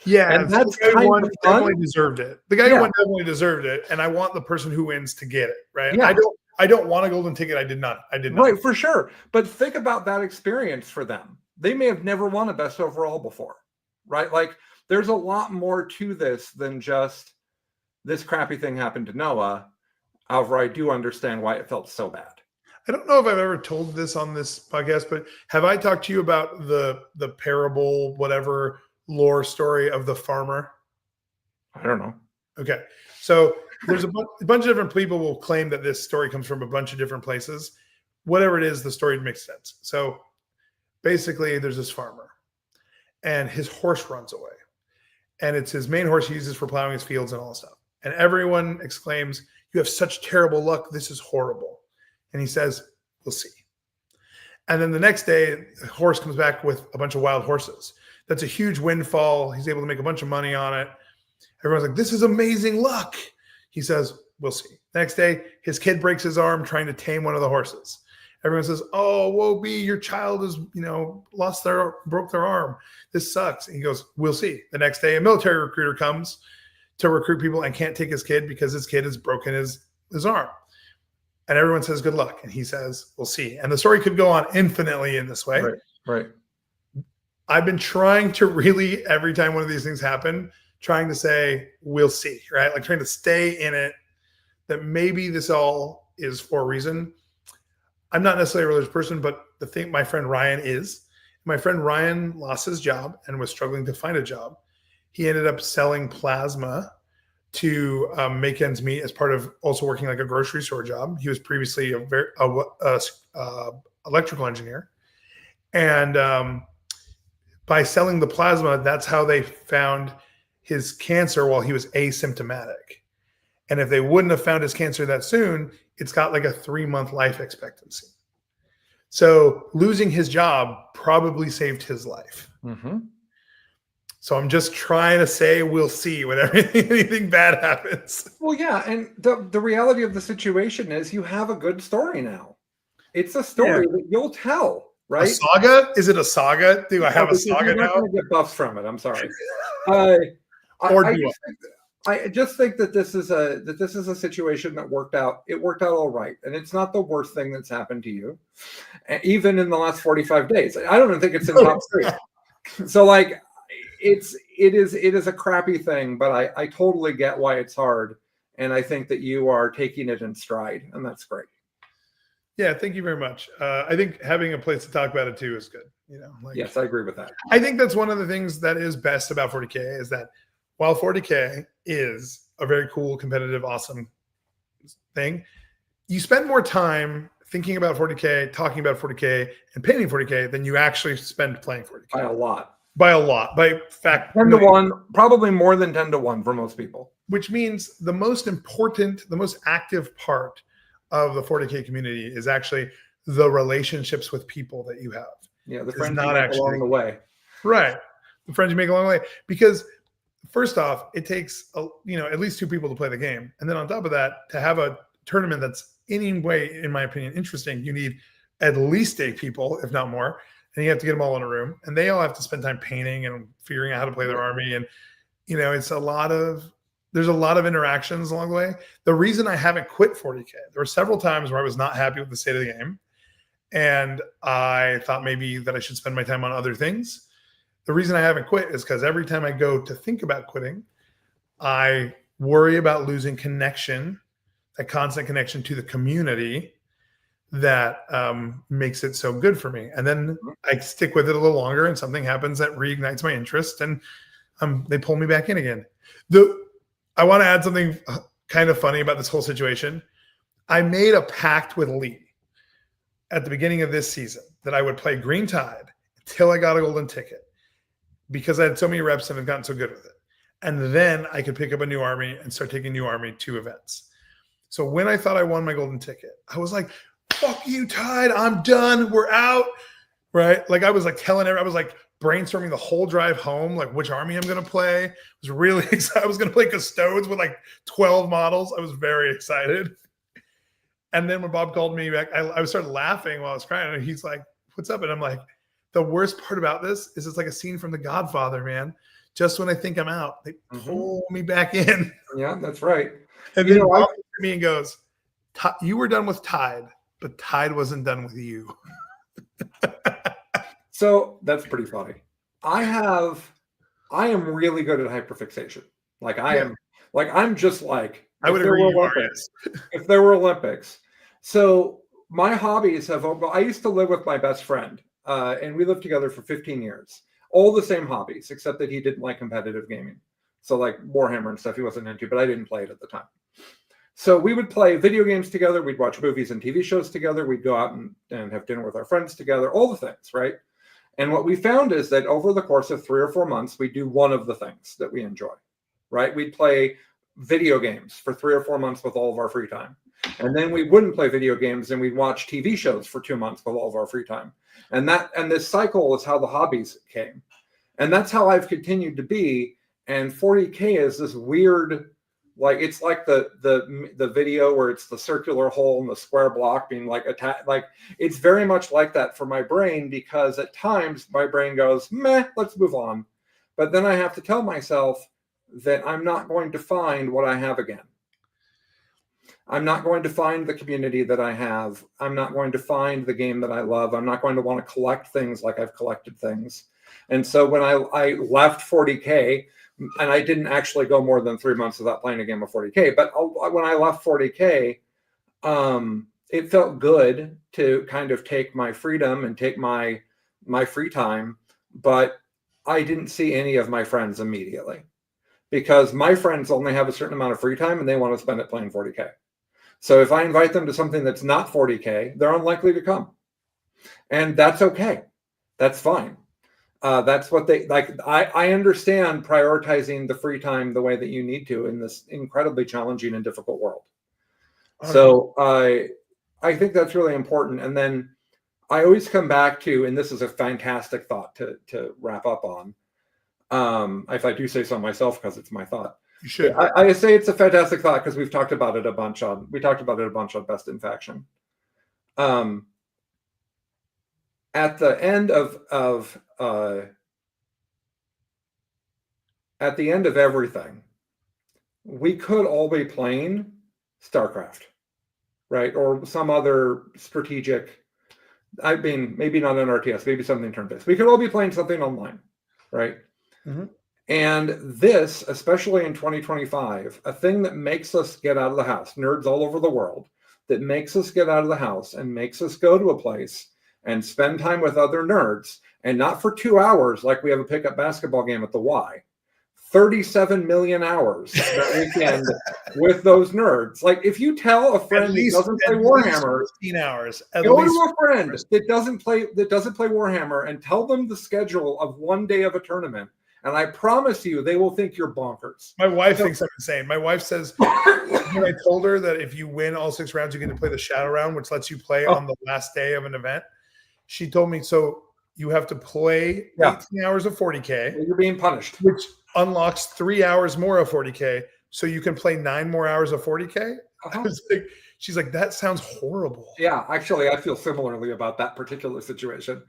Yeah, and that's the guy who won definitely deserved it. The guy who won definitely deserved it, and I want the person who wins to get it, right? Yeah. I don't want a golden ticket. I did not. Right, for sure. But think about that experience for them. They may have never won a best overall before, right? Like, there's a lot more to this than just this crappy thing happened to Noah. However, I do understand why it felt so bad. I don't know if I've ever told this on this podcast, but have I talked to you about the parable, whatever lore story of the farmer? I don't know. Okay. So there's a bunch of different people will claim that this story comes from a bunch of different places. Whatever it is, the story makes sense. So basically, there's this farmer and his horse runs away. And it's his main horse he uses for plowing his fields and all that stuff. And everyone exclaims, "You have such terrible luck. This is horrible." And he says, "We'll see." And then the next day, the horse comes back with a bunch of wild horses. That's a huge windfall. He's able to make a bunch of money on it. Everyone's like, "This is amazing luck." He says, "We'll see." The next day, his kid breaks his arm trying to tame one of the horses. Everyone says, "Oh, woe be, your child has, broke their arm. This sucks." And he goes, "We'll see." The next day, a military recruiter comes to recruit people and can't take his kid because his kid has broken his arm. And everyone says, good luck. And he says, we'll see. And the story could go on infinitely in this way. Right. Right. I've been trying to really, every time one of these things happen, trying to say, we'll see, right? Like trying to stay in it, that maybe this all is for a reason. I'm not necessarily a religious person, but the thing, my friend Ryan is. My friend Ryan lost his job and was struggling to find a job. He ended up selling plasma to make ends meet as part of also working like a grocery store job. He was previously a electrical engineer. And by selling the plasma, that's how they found his cancer while he was asymptomatic. And if they wouldn't have found his cancer that soon, it's got like a 3-month life expectancy. So losing his job probably saved his life. Mm-hmm. So I'm just trying to say we'll see whenever anything bad happens. Well, yeah, and the reality of the situation is you have a good story now. It's a story that you'll tell, right? A saga? Is it a saga? Do I have a saga you're now? not going to get buffs from it. I'm sorry. I just think that this is a situation that worked out. It worked out all right, and it's not the worst thing that's happened to you, even in the last 45 days. I don't even think it's in top 3. So like. It is a crappy thing, but I totally get why it's hard, and I think that you are taking it in stride, and that's great. Yeah, thank you very much. I think having a place to talk about it too is good. Yes, I agree with that. I think that's one of the things that is best about 40K is that while 40K is a very cool, competitive, awesome thing, you spend more time thinking about 40K, talking about 40K, and painting 40K than you actually spend playing 40K. By a lot. By fact, 10 to 1, probably more than 10 to 1 for most people. Which means the most important, the most active part of the 40K community is actually the relationships with people that you have. Yeah, the friends you make along the way. Right, the friends you make along the way. Because first off, it takes at least 2 people to play the game, and then on top of that, to have a tournament that's any way, in my opinion, interesting, you need at least 8 people, if not more. And you have to get them all in a room, and they all have to spend time painting and figuring out how to play their army. And, there's a lot of interactions along the way. The reason I haven't quit 40K, there were several times where I was not happy with the state of the game. And I thought maybe that I should spend my time on other things. The reason I haven't quit is because every time I go to think about quitting, I worry about losing connection, that constant connection to the community that makes it so good for me. And then I stick with it a little longer, and something happens that reignites my interest, and they pull me back in again. I want to add something kind of funny about this whole situation. I made a pact with Lee at the beginning of this season that I would play Green Tide until I got a golden ticket, because I had so many reps and had gotten so good with it. And then I could pick up a new army and start taking new army to events. So when I thought I won my golden ticket, I was like, fuck you, Tide. I'm done. We're out. Right? Like I was like I was like brainstorming the whole drive home, like which army I'm going to play. I was really excited. I was going to play Custodes with like 12 models. I was very excited. And then when Bob called me back, I started laughing while I was crying. And he's like, what's up? And I'm like, the worst part about this is it's like a scene from The Godfather, man. Just when I think I'm out, they pull me back in. Yeah, that's right. And then Bob looks at me and goes, you were done with Tide, but Tide wasn't done with you. So that's pretty funny. I am really good at hyperfixation. Like I'm just like, I would agree. If there were Olympics. So my hobbies I used to live with my best friend, and we lived together for 15 years. All the same hobbies, except that he didn't like competitive gaming. So like Warhammer and stuff he wasn't into, but I didn't play it at the time. So we would play video games together. We'd watch movies and TV shows together. We'd go out and have dinner with our friends together, all the things, right? And what we found is that over the course of 3 or 4 months, we do one of the things that we enjoy, right? We'd play video games for 3 or 4 months with all of our free time. And then we wouldn't play video games, and we'd watch TV shows for 2 months with all of our free time. And this cycle is how the hobbies came. And that's how I've continued to be. And 40K is this weird, like it's like the video where it's the circular hole and the square block being like attacked. Like it's very much like that for my brain, because at times my brain goes, meh, let's move on. But then I have to tell myself that I'm not going to find what I have again. I'm not going to find the community that I have. I'm not going to find the game that I love. I'm not going to want to collect things like I've collected things. And so when I left 40K, and I didn't actually go more than 3 months without playing a game of 40K, but when I left 40K, it felt good to kind of take my freedom and take my free time, but I didn't see any of my friends immediately because my friends only have a certain amount of free time and they want to spend it playing 40K. So if I invite them to something that's not 40K, they're unlikely to come. And that's okay. That's fine. That's what they like. I understand prioritizing the free time the way that you need to in this incredibly challenging and difficult world. So I think that's really important. And then I always come back to, and this is a fantastic thought to wrap up on. If I do say so myself, because it's my thought. You should. I say it's a fantastic thought because we talked about it a bunch on Best in Faction. At the end of everything, we could all be playing StarCraft, right? Or some other strategic, I mean, maybe not an RTS, maybe something turn-based. We could all be playing something online, right? Mm-hmm. And this, especially in 2025, a thing that makes us get out of the house, nerds all over the world, that makes us get out of the house and makes us go to a place and spend time with other nerds, and not for 2 hours like we have a pickup basketball game at the Y. 37 million hours that weekend with those nerds. Like, if you tell a friend who doesn't play Warhammer, 15 hours. Go to a friend that doesn't play Warhammer and tell them the schedule of one day of a tournament, and I promise you, they will think you're bonkers. My wife thinks I'm insane. My wife says, when I told her that if you win all 6 rounds, you get to play the shadow round, which lets you play on the last day of an event. She told me, so you have to play 18 hours of 40K. You're being punished. Which unlocks 3 hours more of 40K. So you can play 9 more hours of 40K. I was like, she's like, that sounds horrible. Yeah, actually, I feel similarly about that particular situation.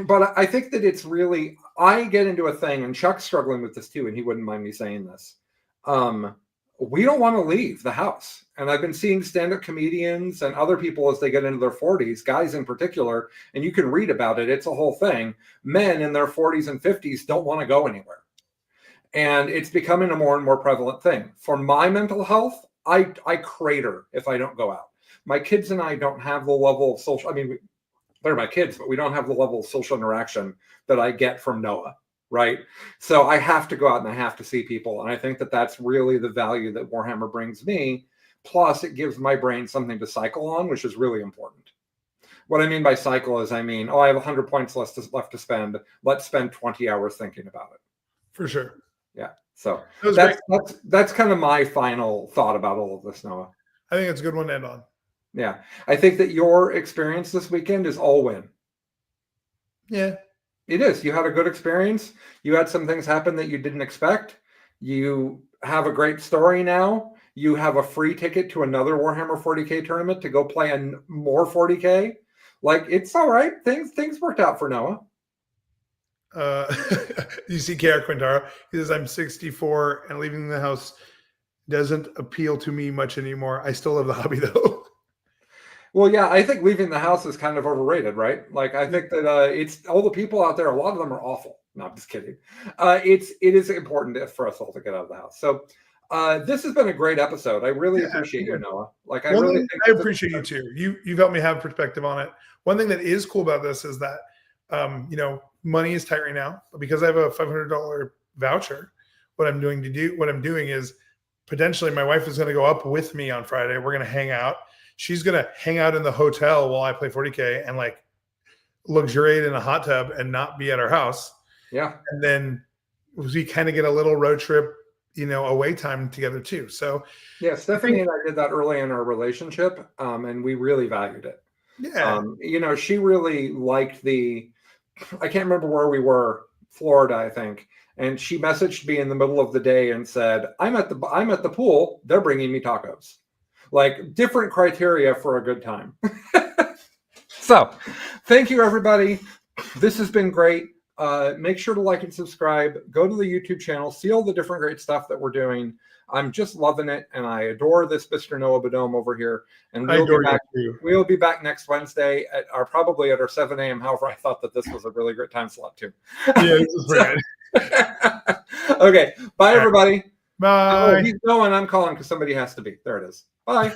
But I think that it's really, I get into a thing, and Chuck's struggling with this too, and he wouldn't mind me saying this. We don't want to leave the house. And I've been seeing stand-up comedians and other people as they get into their 40s, guys in particular, and you can read about it. It's a whole thing. Men in their 40s and 50s don't want to go anywhere. And it's becoming a more and more prevalent thing. For my mental health, I crater if I don't go out. My kids and I don't have the level of social, I mean, they're my kids, but we don't have the level of social interaction that I get from Noah, right? So I have to go out and I have to see people. And I think that that's really the value that Warhammer brings me. Plus, it gives my brain something to cycle on, which is really important. What I mean by cycle is, I mean, I have 100 points left to spend. Let's spend 20 hours thinking about it. For sure. Yeah. So that's kind of my final thought about all of this, Noah. I think it's a good one to end on. Yeah. I think that your experience this weekend is all win. Yeah. It is. You had a good experience. You had some things happen that you didn't expect. You have a great story now. You have a free ticket to another Warhammer 40K tournament to go play in more 40K. Like, it's all right. Things worked out for Noah. You see KR Quintaro. He says, I'm 64 and leaving the house doesn't appeal to me much anymore. I still love the hobby though. Well, yeah, I think leaving the house is kind of overrated, right? Like, I think that it's all the people out there, a lot of them are awful. No, I'm just kidding. It is important for us all to get out of the house. So this has been a great episode. I really appreciate you, Noah. Like, I appreciate you too. You've helped me have perspective on it. One thing that is cool about this is that money is tight right now, but because I have a $500 voucher, what I'm doing is potentially my wife is going to go up with me on Friday. We're going to hang out. She's going to hang out in the hotel while I play 40K and like luxuriate in a hot tub and not be at our house. Yeah. And then we kind of get a little road trip, away time together too. So yeah, Stephanie and I did that early in our relationship. And we really valued it. Yeah. She really liked I can't remember where we were, Florida, I think. And she messaged me in the middle of the day and said, I'm at the pool. They're bringing me tacos. Like, different criteria for a good time. So thank you, everybody. This has been great. Make sure to like and subscribe. Go to the YouTube channel. See all the different great stuff that we're doing. I'm just loving it, and I adore this Mr. Noah Badome over here. And we'll be back next Wednesday probably at our 7 a.m. However, I thought that this was a really great time slot too. Yeah, this is great. Okay, bye everybody. Bye. Oh, he's going. I'm calling because somebody has to be. There it is. Bye.